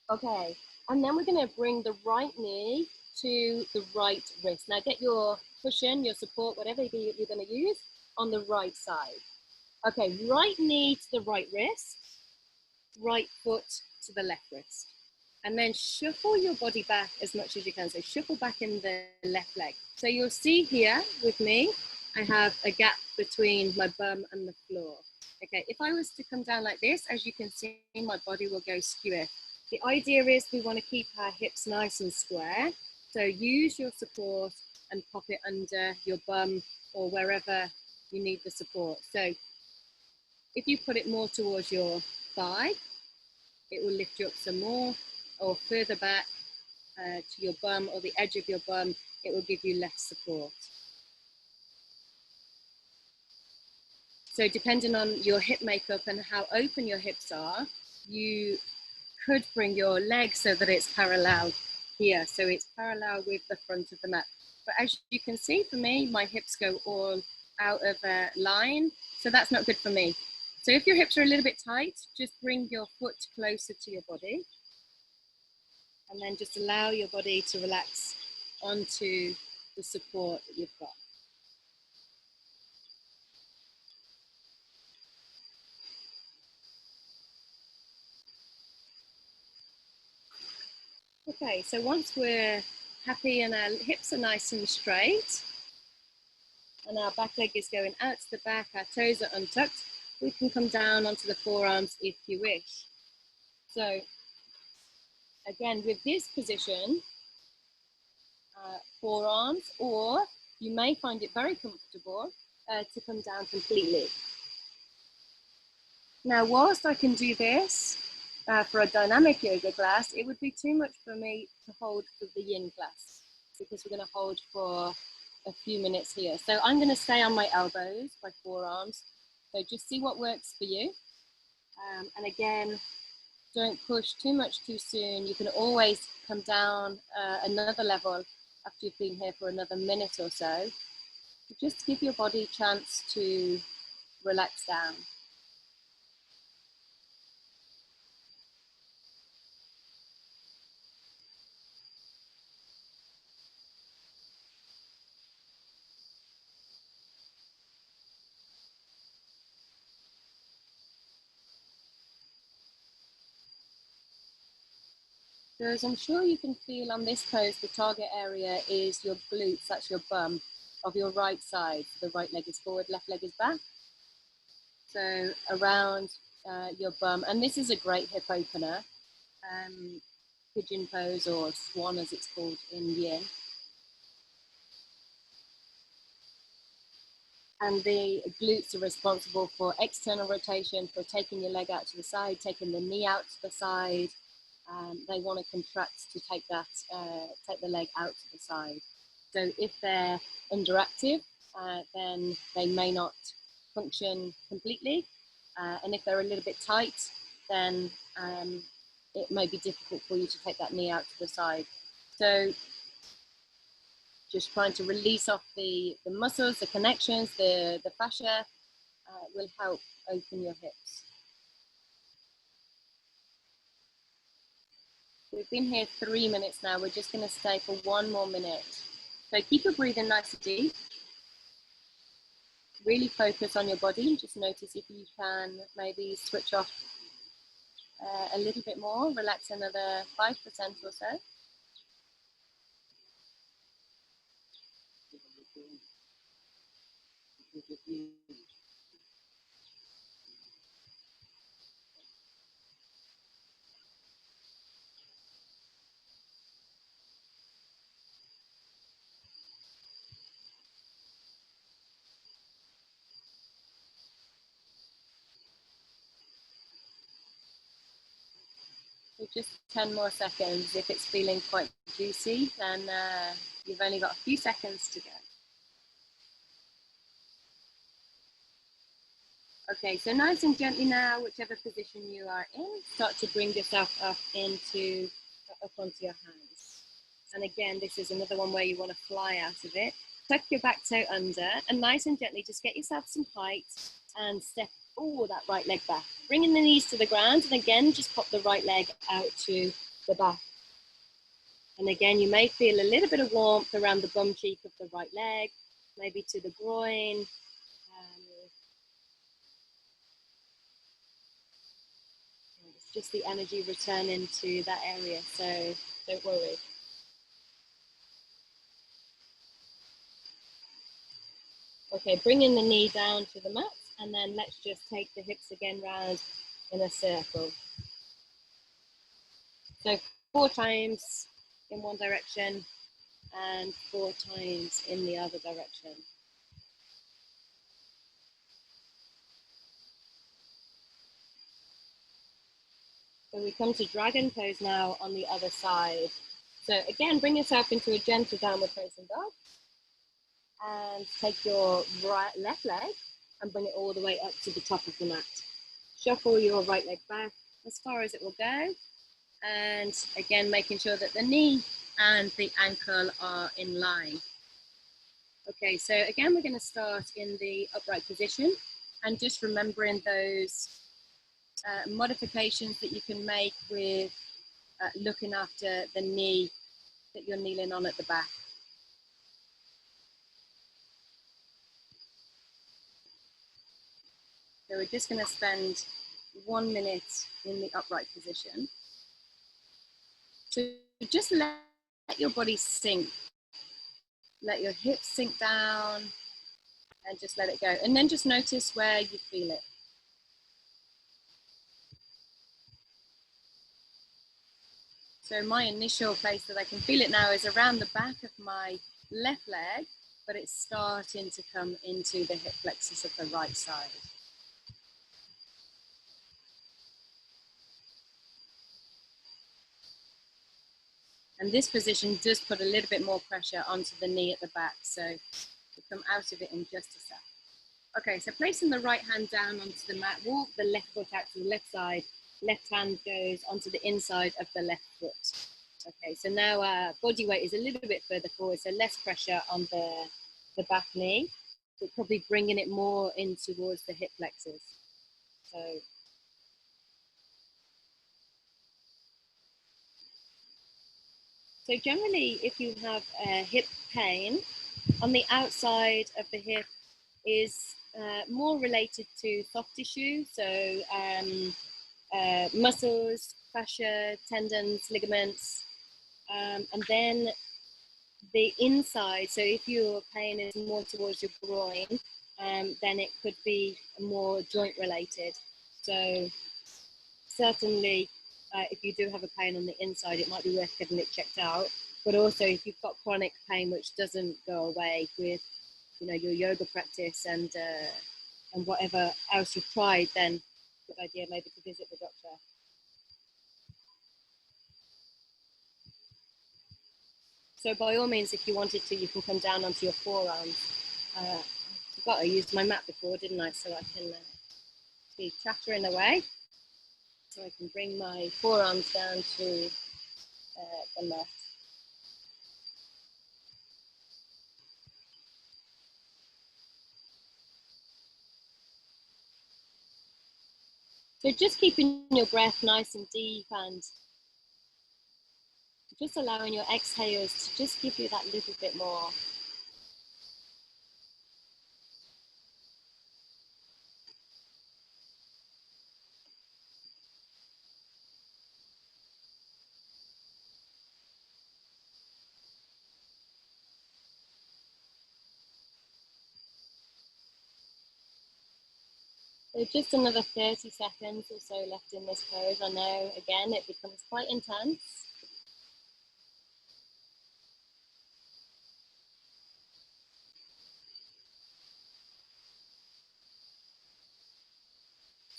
Okay, and then we're going to bring the right knee to the right wrist. Now get your cushion, your support, whatever you're going to use on the right side. Okay, right knee to the right wrist, right foot to the left wrist. And then shuffle your body back as much as you can. So shuffle back in the left leg. So you'll see here with me, I have a gap between my bum and the floor. Okay, if I was to come down like this, as you can see, my body will go skewer. The idea is we want to keep our hips nice and square. So use your support and pop it under your bum or wherever you need the support. So if you put it more towards your thigh, it will lift you up some more, or further back to your bum or the edge of your bum, it will give you less support. So depending on your hip makeup and how open your hips are, you could bring your leg so that it's parallel here. So it's parallel with the front of the mat. But as you can see, for me, my hips go all out of line. So that's not good for me. So if your hips are a little bit tight, just bring your foot closer to your body. And then just allow your body to relax onto the support that you've got. Okay, so once we're happy and our hips are nice and straight, and our back leg is going out to the back, our toes are untucked, we can come down onto the forearms if you wish. So again, with this position, forearms, or you may find it very comfortable to come down completely. Now, whilst I can do this for a dynamic yoga class, it would be too much for me to hold for the yin class, because we're going to hold for a few minutes here. So I'm going to stay on my elbows, my forearms. So just see what works for you. And again, don't push too much too soon. You can always come down another level after you've been here for another minute or so. Just give your body a chance to relax down. So as I'm sure you can feel on this pose, the target area is your glutes, that's your bum of your right side. The right leg is forward, left leg is back. So around your bum, and this is a great hip opener, pigeon pose or swan as it's called in Yin. And the glutes are responsible for external rotation, for taking your leg out to the side, taking the knee out to the side. They want to contract to take the leg out to the side. So if they're underactive, then they may not function completely. And if they're a little bit tight, then it may be difficult for you to take that knee out to the side. So just trying to release off the muscles, the connections, the fascia will help open your hips. We've been here 3 minutes now. We're just going to stay for 1 more minute. So keep your breathing nice and deep. Really focus on your body. Just notice if you can maybe switch off a little bit more. Relax another 5% or so. So just 10 more seconds. If it's feeling quite juicy, then you've only got a few seconds to go. Okay, so nice and gently now, whichever position you are in, start to bring yourself up onto your hands. And again, this is another one where you want to fly out of it. Tuck your back toe under and nice and gently just get yourself some height and step that right leg back. Bringing the knees to the ground, and again, just pop the right leg out to the back. And again, you may feel a little bit of warmth around the bum cheek of the right leg, maybe to the groin. It's just the energy returning to that area, so don't worry. Okay, bringing the knee down to the mat, and then let's just take the hips again round in a circle. So 4 times in one direction and 4 times in the other direction. So we come to dragon pose now on the other side. So again, bring yourself into a gentle downward facing dog. And take your left leg and bring it all the way up to the top of the mat. Shuffle your right leg back as far as it will go. And again, making sure that the knee and the ankle are in line. Okay, so again, we're going to start in the upright position and just remembering those modifications that you can make with looking after the knee that you're kneeling on at the back. So we're just going to spend 1 minute in the upright position. So just let your body sink. Let your hips sink down and just let it go. And then just notice where you feel it. So my initial place that I can feel it now is around the back of my left leg, but it's starting to come into the hip flexors of the right side. And this position does put a little bit more pressure onto the knee at the back. So we'll come out of it in just a sec. Okay, so placing the right hand down onto the mat, walk the left foot out to the left side. Left hand goes onto the inside of the left foot. Okay, so now body weight is a little bit further forward, so less pressure on the back knee, but probably bringing it more in towards the hip flexors. So generally, if you have hip pain, on the outside of the hip is more related to soft tissue, so muscles, fascia, tendons, ligaments, and then the inside, so if your pain is more towards your groin, then it could be more joint related. So certainly, if you do have a pain on the inside, it might be worth getting it checked out. But also, if you've got chronic pain which doesn't go away with, your yoga practice and whatever else you've tried, then good idea maybe to visit the doctor. So by all means, if you wanted to, you can come down onto your forearms. I forgot I used my mat before, didn't I? So I can be chattering away. So I can bring my forearms down to the mat. So just keeping your breath nice and deep and just allowing your exhales to just give you that little bit more. So just another 30 seconds or so left in this pose. I know, again, it becomes quite intense.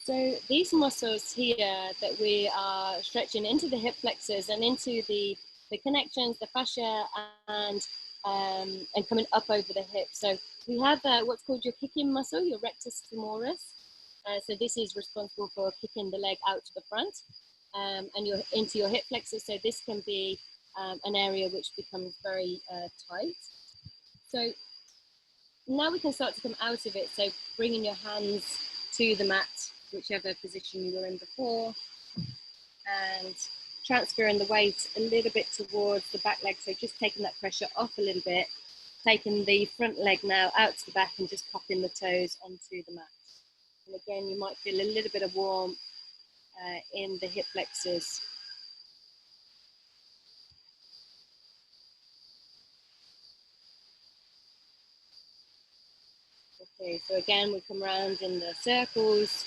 So these muscles here that we are stretching into the hip flexors and into the connections, the fascia, and coming up over the hip. So we have what's called your kicking muscle, your rectus femoris. So this is responsible for kicking the leg out to the front and into your hip flexors. So this can be an area which becomes very tight. So now we can start to come out of it. So bringing your hands to the mat, whichever position you were in before, and transferring the weight a little bit towards the back leg. So just taking that pressure off a little bit, taking the front leg now out to the back and just popping the toes onto the mat. And again, you might feel a little bit of warmth in the hip flexors. Okay, so again, we come around in the circles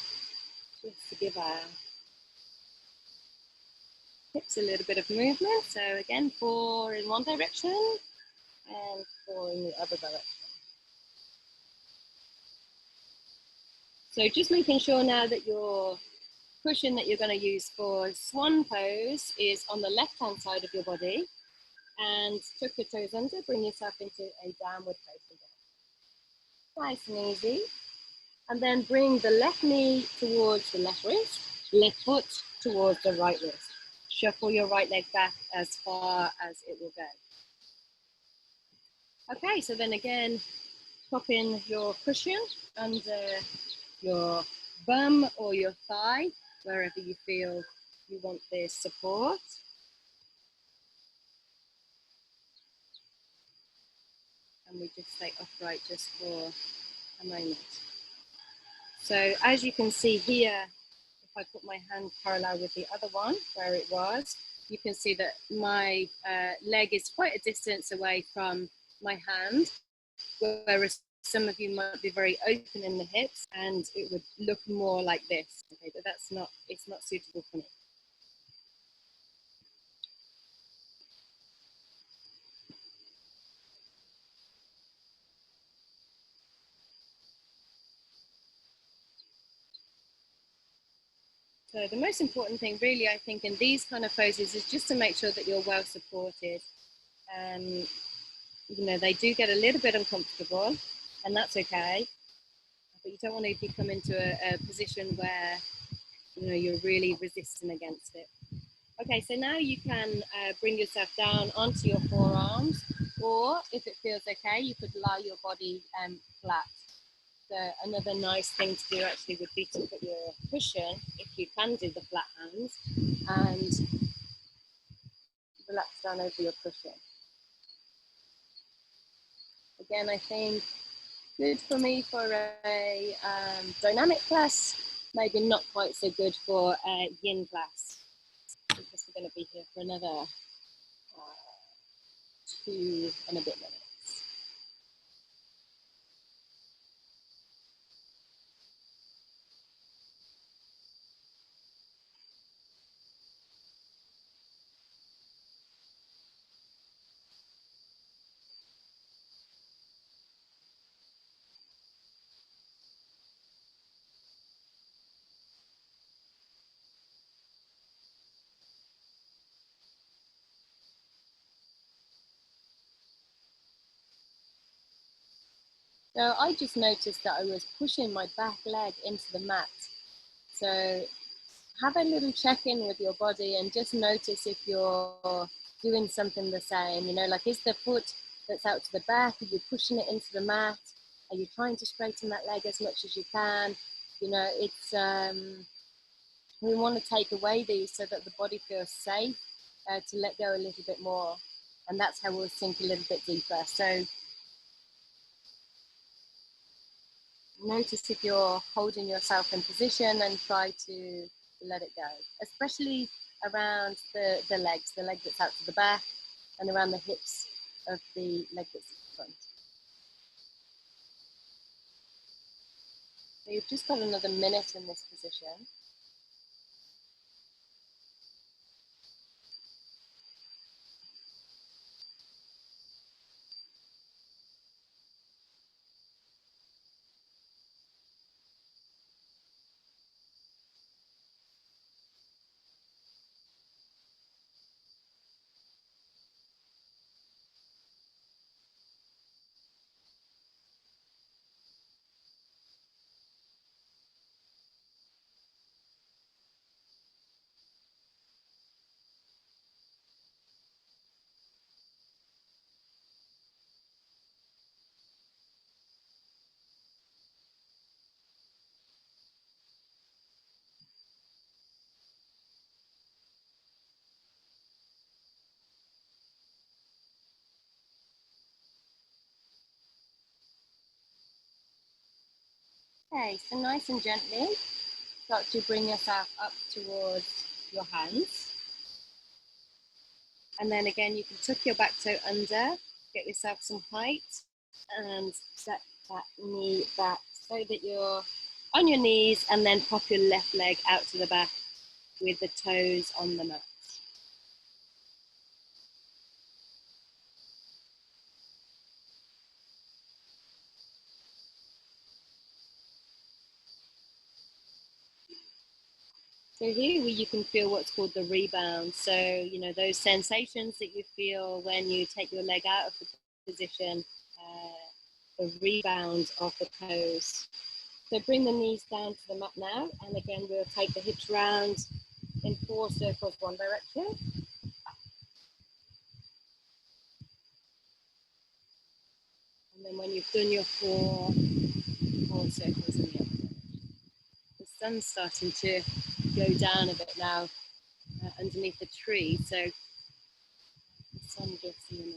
just to give our hips a little bit of movement. So again, 4 in one direction and 4 in the other direction. So just making sure now that your cushion that you're going to use for swan pose is on the left-hand side of your body, and tuck your toes under, bring yourself into a downward facing dog. Nice and easy. And then bring the left knee towards the left wrist, left foot towards the right wrist. Shuffle your right leg back as far as it will go. Okay, so then again, pop in your cushion under your bum or your thigh, wherever you feel you want this support. And we just stay upright just for a moment. So as you can see here, if I put my hand parallel with the other one where it was, you can see that my leg is quite a distance away from my hand, whereas some of you might be very open in the hips and it would look more like this. Okay, but it's not suitable for me. So the most important thing really, I think, in these kind of poses is just to make sure that you're well supported. You know, they do get a little bit uncomfortable, and that's okay. But you don't want to become into a position where, you know, you're really resisting against it. Okay, so now you can bring yourself down onto your forearms, or if it feels okay, you could lie your body flat. So another nice thing to do actually would be to put your cushion, if you can do the flat hands, and relax down over your cushion. Again, I think good for me for a dynamic class, maybe not quite so good for a yin class, because we're going to be here for another 2 and a bit minutes. So I just noticed that I was pushing my back leg into the mat. So have a little check-in with your body and just notice if you're doing something the same. You know, like, is the foot that's out to the back, are you pushing it into the mat? Are you trying to straighten that leg as much as you can? You know, it's we want to take away these so that the body feels safe to let go a little bit more, and that's how we'll sink a little bit deeper. So notice if you're holding yourself in position and try to let it go, especially around the leg that's out to the back, and around the hips of the leg that's in front. So you've just got another minute in this position. Okay, so nice and gently start to bring yourself up towards your hands. And then again, you can tuck your back toe under, get yourself some height, and set that knee back so that you're on your knees, and then pop your left leg out to the back with the toes on the mat. So here you can feel what's called the rebound. So, you know, those sensations that you feel when you take your leg out of the position, the rebound of the pose. So bring the knees down to the mat now. And again, we'll take the hips round in 4 circles one direction. And then when you've done your four circles in the other direction. The sun's starting to go down a bit now underneath the tree. So the sun gets in.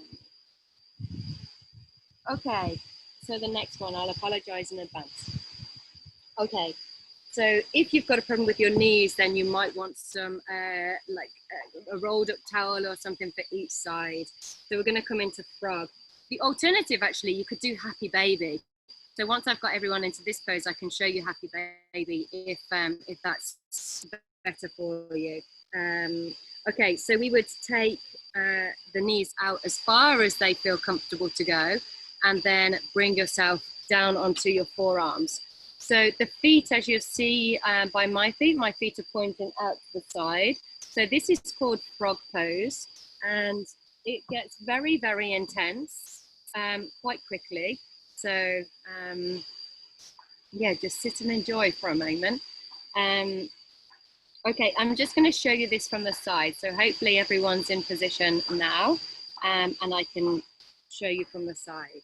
Okay, so the next one, I'll apologize in advance. Okay, so if you've got a problem with your knees, then you might want some like a rolled up towel or something for each side. So we're going to come into frog. The alternative, actually, you could do happy baby. So once I've got everyone into this pose, I can show you happy baby if that's better for you. Okay, so we would take the knees out as far as they feel comfortable to go, and then bring yourself down onto your forearms. So the feet, as you see by my feet are pointing out to the side. So this is called frog pose, and it gets very, very intense quite quickly. So yeah, just sit and enjoy for a moment. Okay, I'm just going to show you this from the side. So hopefully everyone's in position now, and I can show you from the side.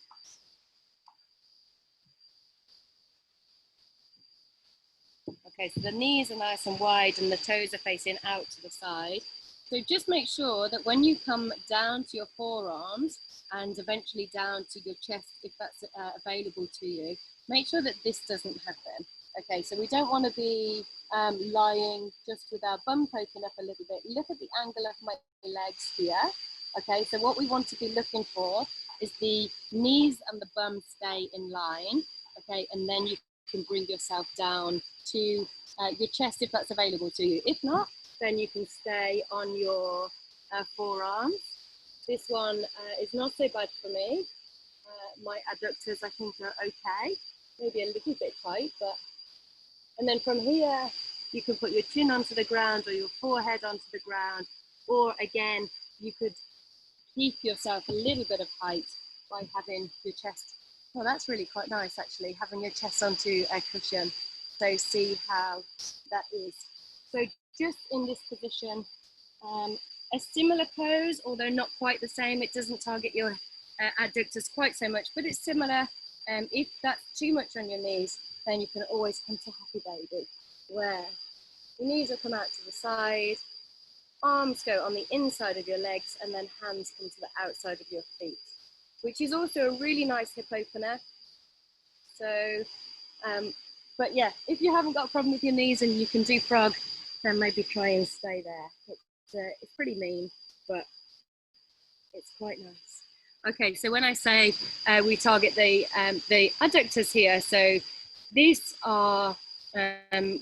Okay, so the knees are nice and wide and the toes are facing out to the side. So just make sure that when you come down to your forearms and eventually down to your chest, if that's available to you, make sure that this doesn't happen. Okay, so we don't want to be lying just with our bum poking up a little bit. Look at the angle of my legs here. Okay, so what we want to be looking for is the knees and the bum stay in line. Okay, and then you can bring yourself down to your chest if that's available to you. If not, then you can stay on your forearms. This one is not so bad for me. My adductors, I think, are okay. Maybe a little bit tight, but... And then from here, you can put your chin onto the ground or your forehead onto the ground. Or again, you could keep yourself a little bit of height by having your chest. Oh, that's really quite nice, actually, having your chest onto a cushion. So see how that is. So just in this position, a similar pose, although not quite the same. It doesn't target your adductors quite so much, but it's similar. If that's too much on your knees, then you can always come to happy baby, where your knees will come out to the side, arms go on the inside of your legs, and then hands come to the outside of your feet, which is also a really nice hip opener. So, but yeah, if you haven't got a problem with your knees and you can do frog, then maybe try and stay there. It's pretty mean, but it's quite nice. Okay, so when I say we target the adductors here, so these are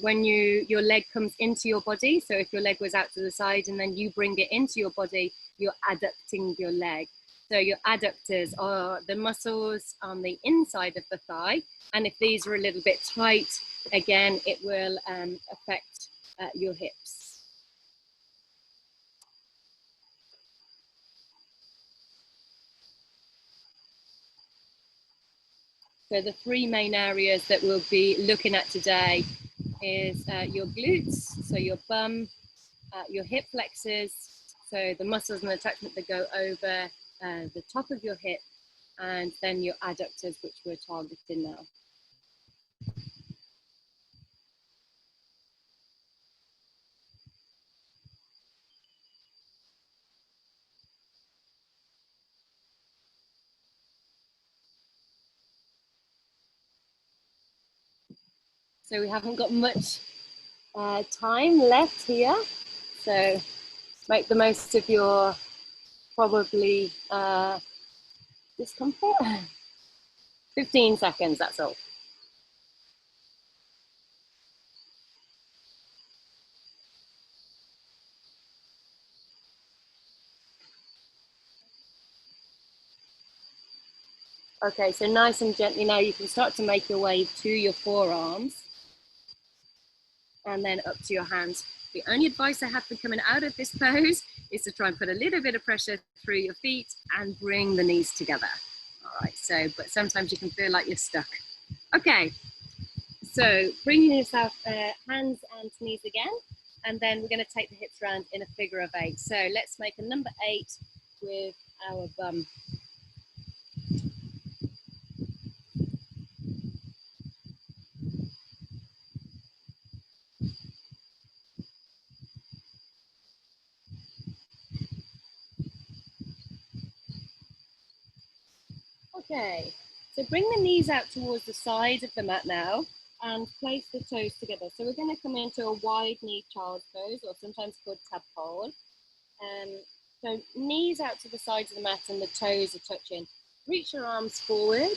when your leg comes into your body. So if your leg was out to the side and then you bring it into your body, you're adducting your leg. So your adductors are the muscles on the inside of the thigh. And if these are a little bit tight, again, it will affect your hips. So the three main areas that we'll be looking at today is your glutes, so your bum, your hip flexors, so the muscles and the attachment that go over the top of your hip, and then your adductors, which we're targeting now. So we haven't got much time left here, so make the most of your probably discomfort. 15 seconds, that's all. Okay, so nice and gently now you can start to make your way to your forearms and then up to your hands. The only advice I have for coming out of this pose is to try and put a little bit of pressure through your feet and bring the knees together. All right, so, but sometimes you can feel like you're stuck. Okay, so bringing yourself hands and knees again, and then we're going to take the hips round in a figure of 8. So let's make a number 8 with our bum. Okay, so bring the knees out towards the side of the mat now and place the toes together. So we're going to come into a wide knee child's pose, or sometimes called tadpole. So knees out to the sides of the mat and the toes are touching. Reach your arms forward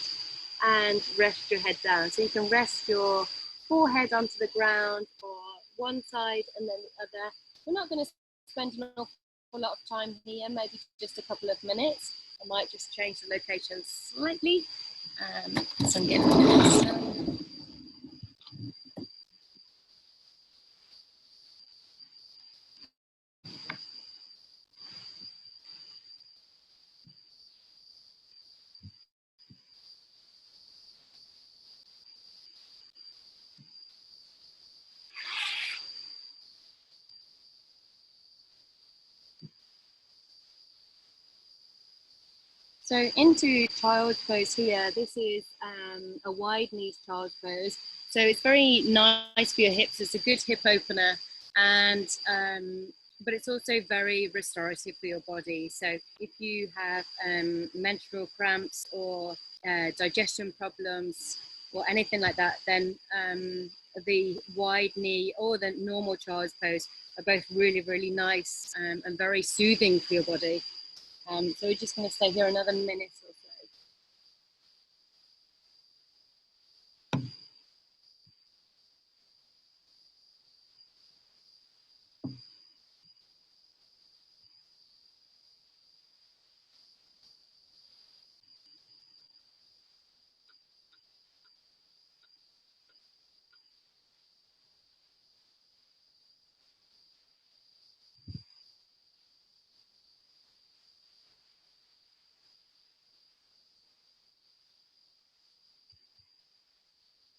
and rest your head down. So you can rest your forehead onto the ground or one side and then the other. We're not going to spend an awful lot of time here, maybe just a couple of minutes. I might just change the location slightly. So I'm getting this. So into child's pose here, this is a wide knee child's pose. So it's very nice for your hips. It's a good hip opener, and but it's also very restorative for your body. So if you have menstrual cramps or digestion problems or anything like that, then the wide knee or the normal child's pose are both really, really nice and very soothing for your body. So we're just going to stay here another minute or so.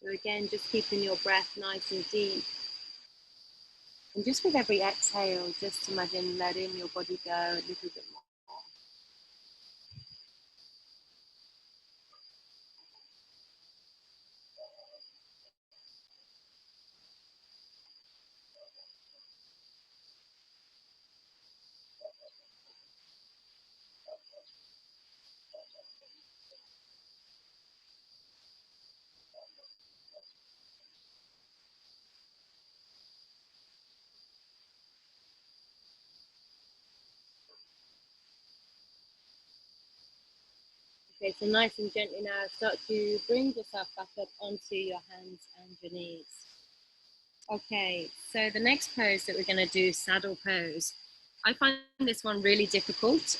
So again, just keeping your breath nice and deep. And just with every exhale, just imagine letting your body go a little bit more. Okay, so nice and gently now, start to bring yourself back up onto your hands and your knees. Okay, so the next pose that we're going to do, saddle pose. I find this one really difficult.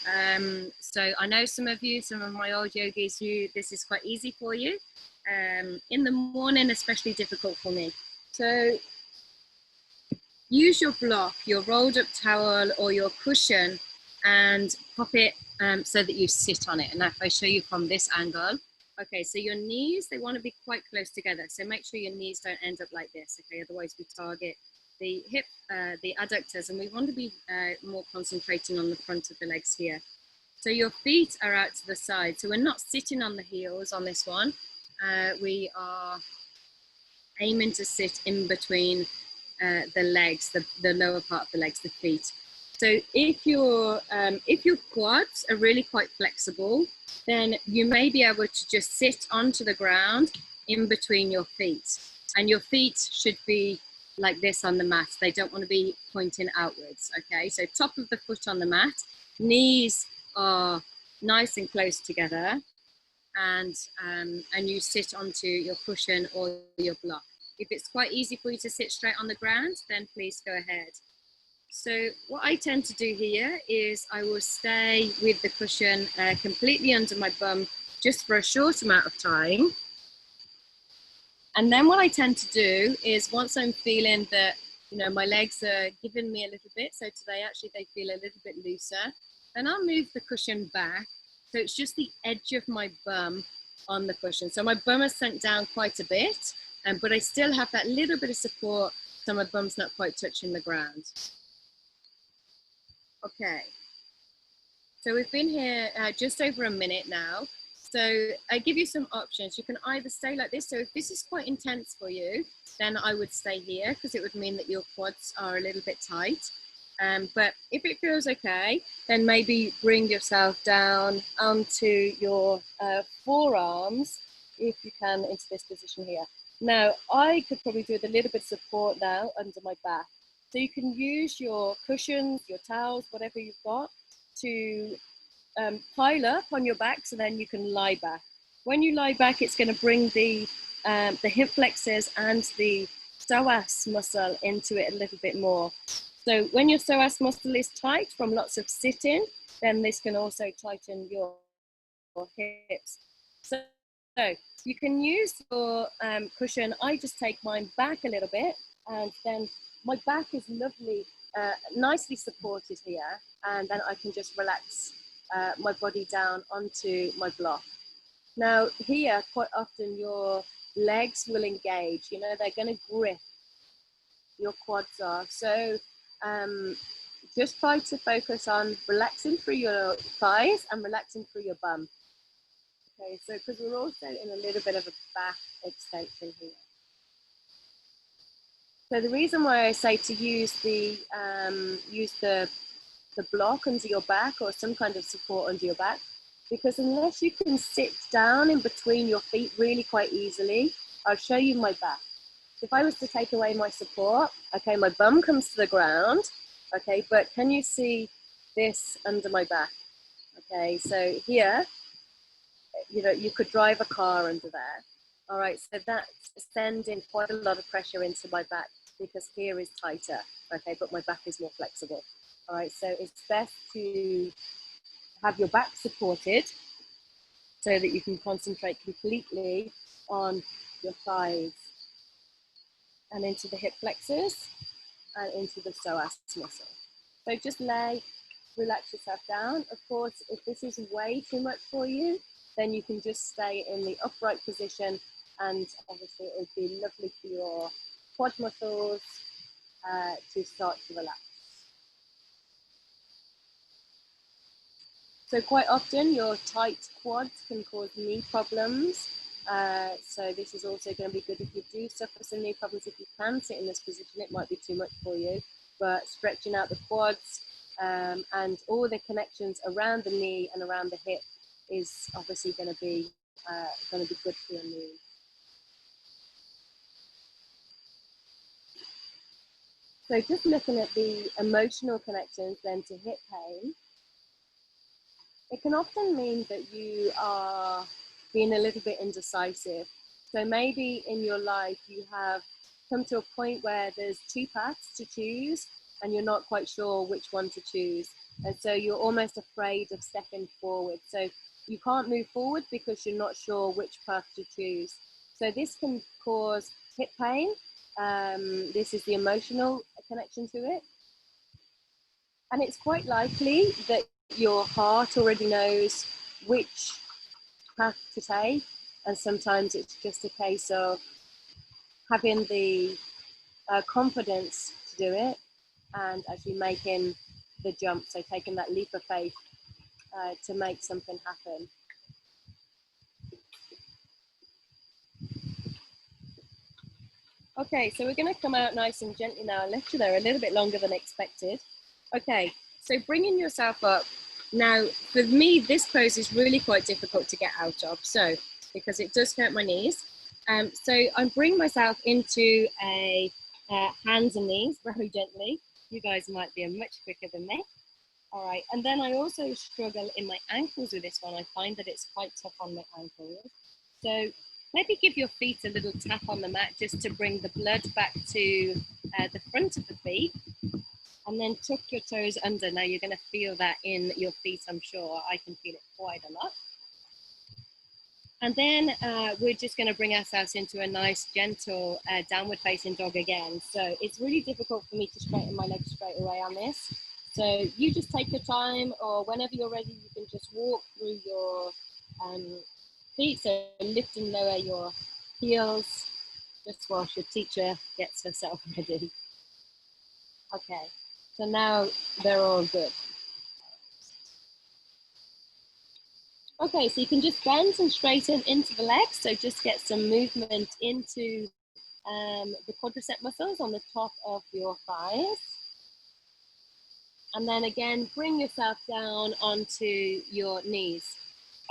So I know some of you, some of my old yogis, this is quite easy for you. In the morning, especially difficult for me. So use your block, your rolled up towel or your cushion, and pop it so that you sit on it. And if I show you from this angle, okay, so your knees, they want to be quite close together. So make sure your knees don't end up like this, okay? Otherwise we target the hip, the adductors, and we want to be more concentrating on the front of the legs here. So your feet are out to the side. So we're not sitting on the heels on this one. We are aiming to sit in between the legs, the lower part of the legs, the feet. So if your quads are really quite flexible, then you may be able to just sit onto the ground in between your feet. And your feet should be like this on the mat. They don't want to be pointing outwards, okay? So top of the foot on the mat, knees are nice and close together, and you sit onto your cushion or your block. If it's quite easy for you to sit straight on the ground, then please go ahead. So what I tend to do here is I will stay with the cushion completely under my bum just for a short amount of time. And then what I tend to do is once I'm feeling that you know, my legs are giving me a little bit. So today actually they feel a little bit looser. And I'll move the cushion back. So it's just the edge of my bum on the cushion. So my bum has sunk down quite a bit, but I still have that little bit of support, so my bum's not quite touching the ground. Okay. So we've been here just over a minute now. So I give you some options. You can either stay like this. So if this is quite intense for you, then I would stay here because it would mean that your quads are a little bit tight. But if it feels okay, then maybe bring yourself down onto your forearms, if you can, into this position here. Now, I could probably do with a little bit of support now under my back. So you can use your cushions, your towels, whatever you've got, to pile up on your back, so then you can lie back. When you lie back, it's going to bring the hip flexors and the psoas muscle into it a little bit more. So when your psoas muscle is tight from lots of sitting, then this can also tighten your hips. So you can use your cushion. I just take mine back a little bit, and then my back is lovely, nicely supported here, and then I can just relax my body down onto my block. Now here, quite often your legs will engage, you know, they're going to grip, your quads are. So just try to focus on relaxing through your thighs and relaxing through your bum. Okay, so because we're also in a little bit of a back extension here. So the reason why I say to use the block under your back or some kind of support under your back, because unless you can sit down in between your feet really quite easily, I'll show you my back. If I was to take away my support, okay, my bum comes to the ground, okay, but can you see this under my back? Okay, so here, you know, you could drive a car under there. All right, so that's sending quite a lot of pressure into my back because here is tighter, okay, but my back is more flexible. All right, so it's best to have your back supported so that you can concentrate completely on your thighs and into the hip flexors and into the psoas muscle. So just lay, relax yourself down. Of course, if this is way too much for you, then you can just stay in the upright position, and obviously it would be lovely for your quad muscles to start to relax. So quite often your tight quads can cause knee problems. So this is also going to be good if you do suffer some knee problems. If you can sit in this position, it might be too much for you, but stretching out the quads and all the connections around the knee and around the hip is obviously going to be good for your knees. So just looking at the emotional connections then to hip pain, it can often mean that you are being a little bit indecisive. So maybe in your life you have come to a point where there's two paths to choose and you're not quite sure which one to choose. And so you're almost afraid of stepping forward. So you can't move forward because you're not sure which path to choose. So this can cause hip pain. This is the emotional connection to it. And it's quite likely that your heart already knows which path to take. And sometimes it's just a case of having the confidence to do it and actually making the jump. So taking that leap of faith to make something happen. Okay, so we're going to come out nice and gently now. I left you there a little bit longer than expected. Okay, so bringing yourself up. Now, for me, this pose is really quite difficult to get out of, so because it does hurt my knees. So I'm bringing myself into a hands and knees very gently. You guys might be much quicker than me. All right, and then I also struggle in my ankles with this one. I find that it's quite tough on my ankles. So maybe give your feet a little tap on the mat just to bring the blood back to the front of the feet. And then tuck your toes under. Now you're going to feel that in your feet, I'm sure. I can feel it quite a lot. And then we're just going to bring ourselves into a nice, gentle downward facing dog again. So it's really difficult for me to straighten my legs straight away on this. So you just take your time, or whenever you're ready, you can just walk through your feet. So lift and lower your heels just whilst your teacher gets herself ready. Okay, so now they're all good. Okay, so you can just bend and straighten into the legs. So just get some movement into the quadricep muscles on the top of your thighs. And then again, bring yourself down onto your knees.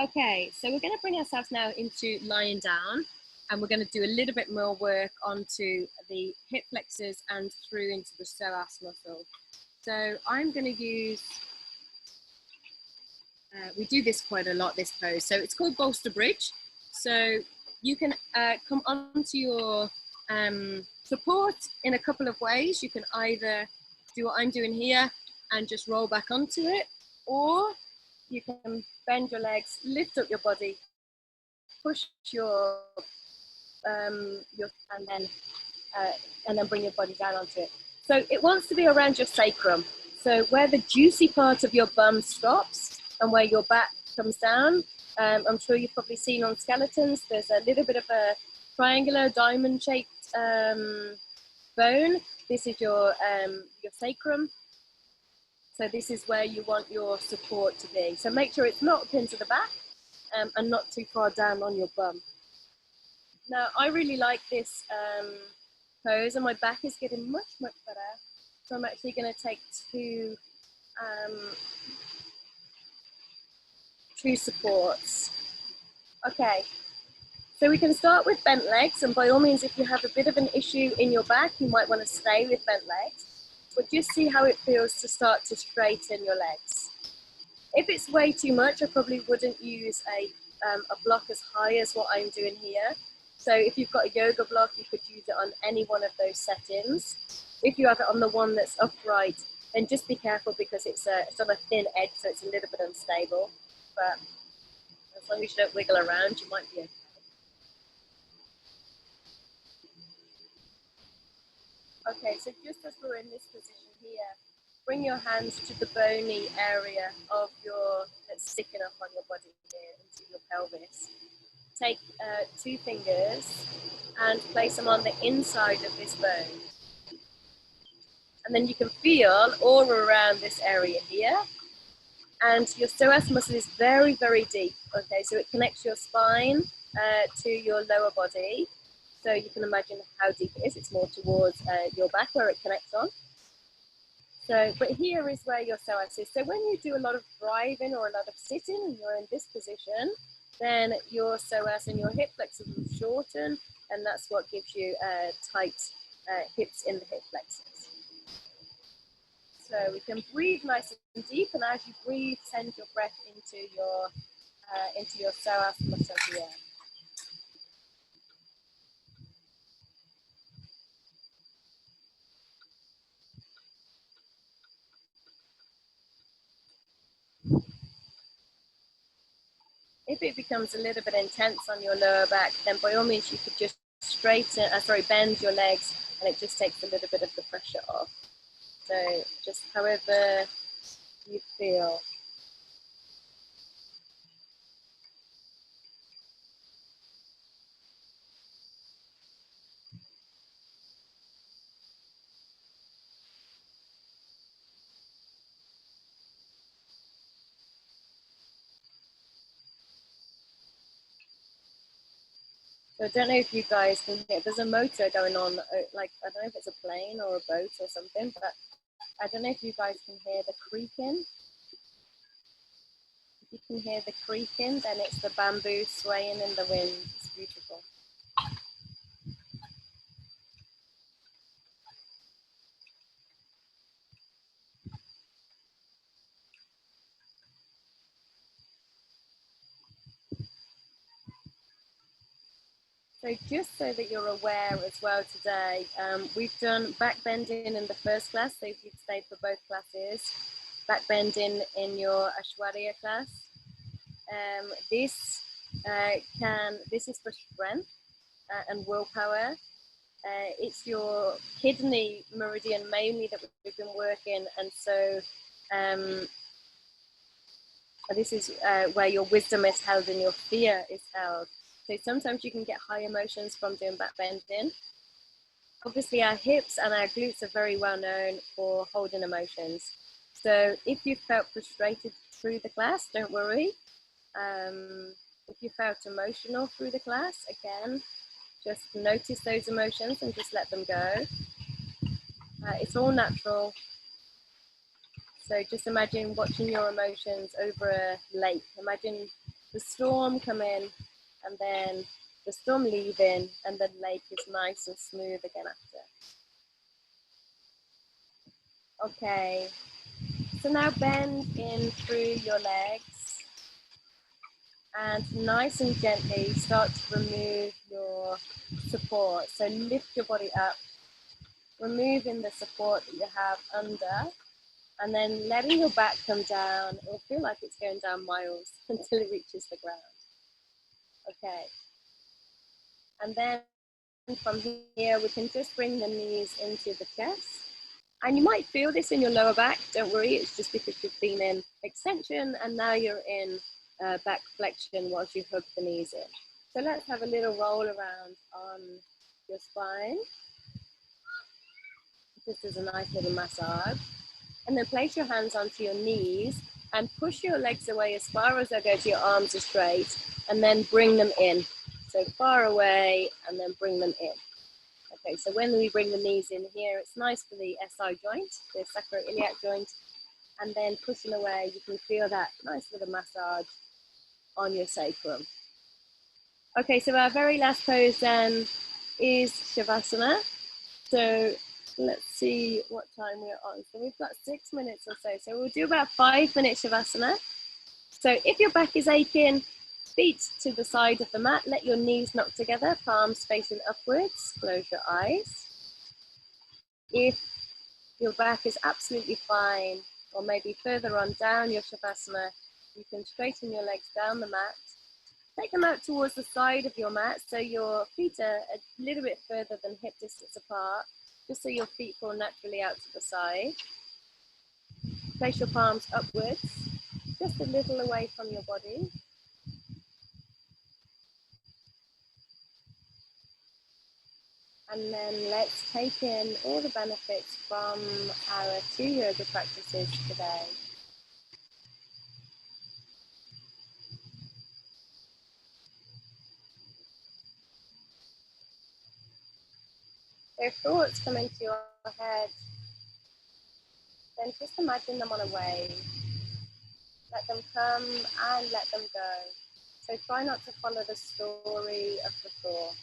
Okay, so we're going to bring ourselves now into lying down, and we're going to do a little bit more work onto the hip flexors and through into the psoas muscle. So I'm going to use, we do this quite a lot, this pose. So it's called bolster bridge. So you can come onto your support in a couple of ways. You can either do what I'm doing here and just roll back onto it, or you can bend your legs, lift up your body, push your and then bring your body down onto it. So it wants to be around your sacrum. So where the juicy part of your bum stops and where your back comes down. I'm sure you've probably seen on skeletons, there's a little bit of a triangular diamond shaped bone. This is your sacrum. So this is where you want your support to be. So make sure it's not pinned to the back and not too far down on your bum. Now, I really like this pose, and my back is getting much, much better. So I'm actually going to take two supports. Okay, so we can start with bent legs, and by all means, if you have a bit of an issue in your back, you might want to stay with bent legs, but just see how it feels to start to straighten your legs. If it's way too much, I probably wouldn't use a block as high as what I'm doing here. So if you've got a yoga block, you could use it on any one of those settings. If you have it on the one that's upright, then just be careful because it's on a thin edge, so it's a little bit unstable. But as long as you don't wiggle around, you might be okay. Okay, so just as we're in this position here, bring your hands to the bony area of that's sticking up on your body here, into your pelvis. Take two fingers and place them on the inside of this bone. And then you can feel all around this area here. And your psoas muscle is very, very deep. Okay, so it connects your spine to your lower body. So you can imagine how deep it is. It's more towards your back where it connects on. So, but here is where your psoas is. So when you do a lot of driving or a lot of sitting and you're in this position, then your psoas and your hip flexors will shorten, and that's what gives you tight hips in the hip flexors. So we can breathe nice and deep, and as you breathe, send your breath into your psoas muscle here. If it becomes a little bit intense on your lower back, then by all means you could just bend your legs, and it just takes a little bit of the pressure off. So just however you feel. So I don't know if you guys can hear, there's a motor going on, like, I don't know if it's a plane or a boat or something, but I don't know if you guys can hear the creaking. If you can hear the creaking, then it's the bamboo swaying in the wind. It's beautiful. So just so that you're aware as well today, we've done back bending in the first class, so if you've stayed for both classes, back bending in your Ashwarya class. This This is for strength and willpower. It's your kidney meridian mainly that we've been working, and so this is where your wisdom is held and your fear is held. So sometimes you can get high emotions from doing back bending. Obviously our hips and our glutes are very well known for holding emotions. So if you felt frustrated through the class, don't worry. If you felt emotional through the class, again, just notice those emotions and just let them go. It's all natural. So just imagine watching your emotions over a lake. Imagine the storm coming and then the storm leaving and the lake is nice and smooth again after. Okay, so now bend in through your legs and nice and gently start to remove your support. So lift your body up, removing the support that you have under, and then letting your back come down. It will feel like it's going down miles until it reaches the ground. Okay. And then from here, we can just bring the knees into the chest. And you might feel this in your lower back. Don't worry, it's just because you've been in extension and now you're in back flexion whilst you hug the knees in. So let's have a little roll around on your spine. This is a nice little massage. And then place your hands onto your knees and push your legs away as far as they go to your arms are straight, and then bring them in. So far away and then bring them in. Okay, so when we bring the knees in here, it's nice for the SI joint, the sacroiliac joint, and then pushing away, you can feel that nice little massage on your sacrum. Okay, so our very last pose then is Shavasana. So let's see what time we're on. So we've got 6 minutes or so. So we'll do about 5 minutes Shavasana. So if your back is aching, feet to the side of the mat, let your knees knock together, palms facing upwards, close your eyes. If your back is absolutely fine, or maybe further on down your Shavasana, you can straighten your legs down the mat. Take them out towards the side of your mat so your feet are a little bit further than hip distance apart, just so your feet fall naturally out to the side. Place your palms upwards, just a little away from your body. And then let's take in all the benefits from our 2 yoga practices today. If thoughts come into your head, then just imagine them on a wave. Let them come and let them go. So try not to follow the story of the thought.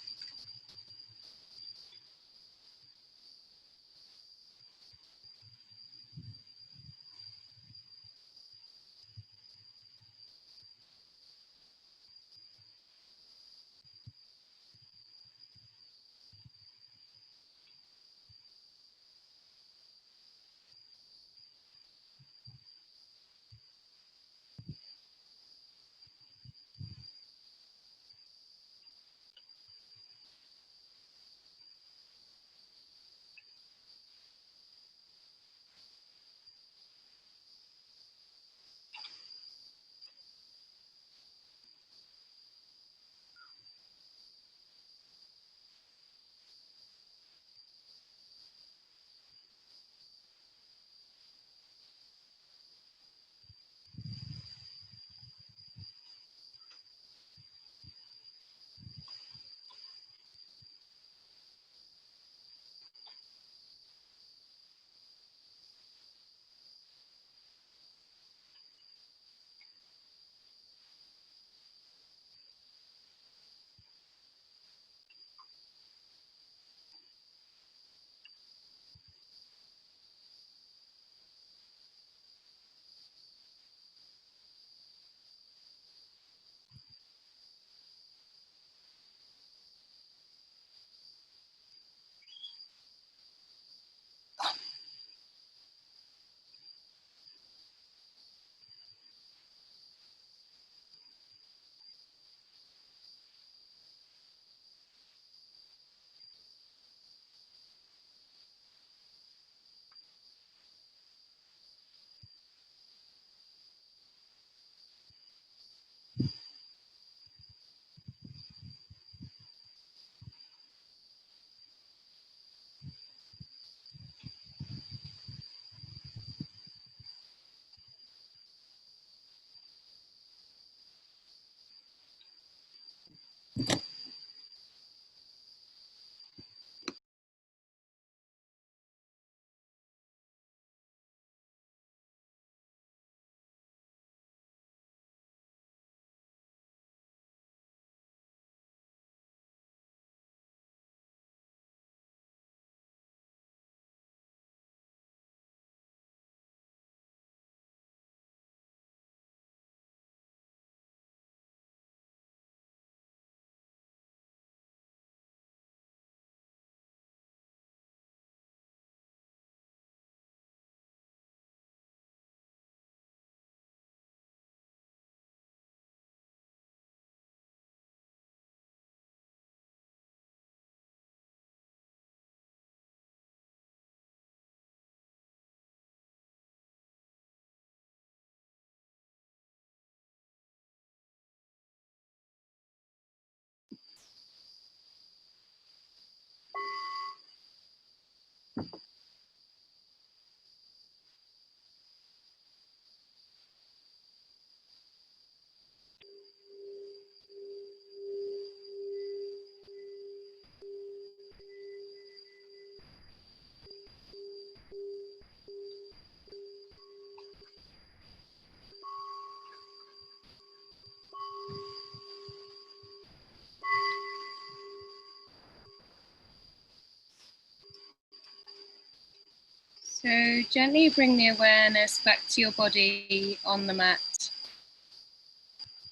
So gently bring the awareness back to your body on the mat.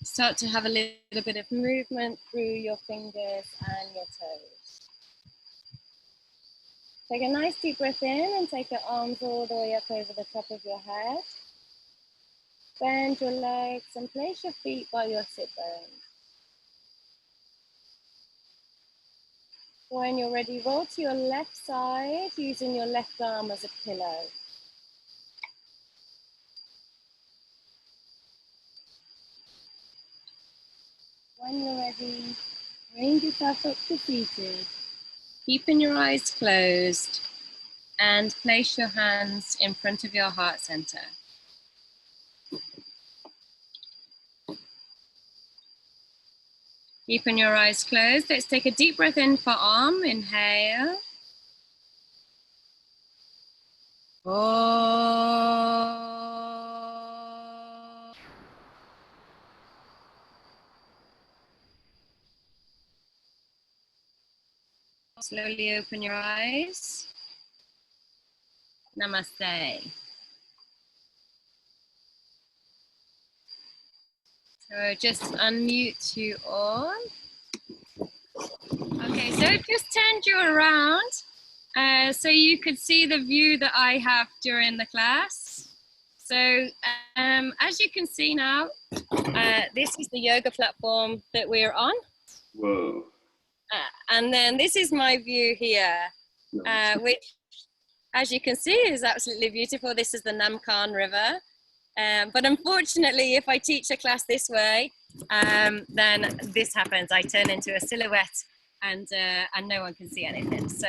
Start to have a little bit of movement through your fingers and your toes. Take a nice deep breath in and take your arms all the way up over the top of your head. Bend your legs and place your feet by your sit bones. When you're ready, roll to your left side using your left arm as a pillow. When you're ready, bring yourself up to seated. Keeping your eyes closed and place your hands in front of your heart center. Keeping your eyes closed, let's take a deep breath in for Om. Inhale. Om. Slowly open your eyes. Namaste. So just unmute you all. Okay, so just turned you around so you could see the view that I have during the class. So as you can see now, this is the yoga platform that we're on. Whoa. And then this is my view here, which, as you can see, is absolutely beautiful. This is the Namkhan River. But unfortunately, if I teach a class this way, then this happens. I turn into a silhouette and no one can see anything. So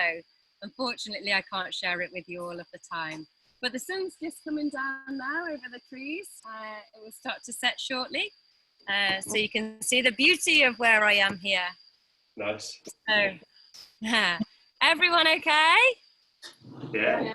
unfortunately, I can't share it with you all of the time. But the sun's just coming down now over the trees. It will start to set shortly. So you can see the beauty of where I am here. Nice. So, everyone okay? Yeah.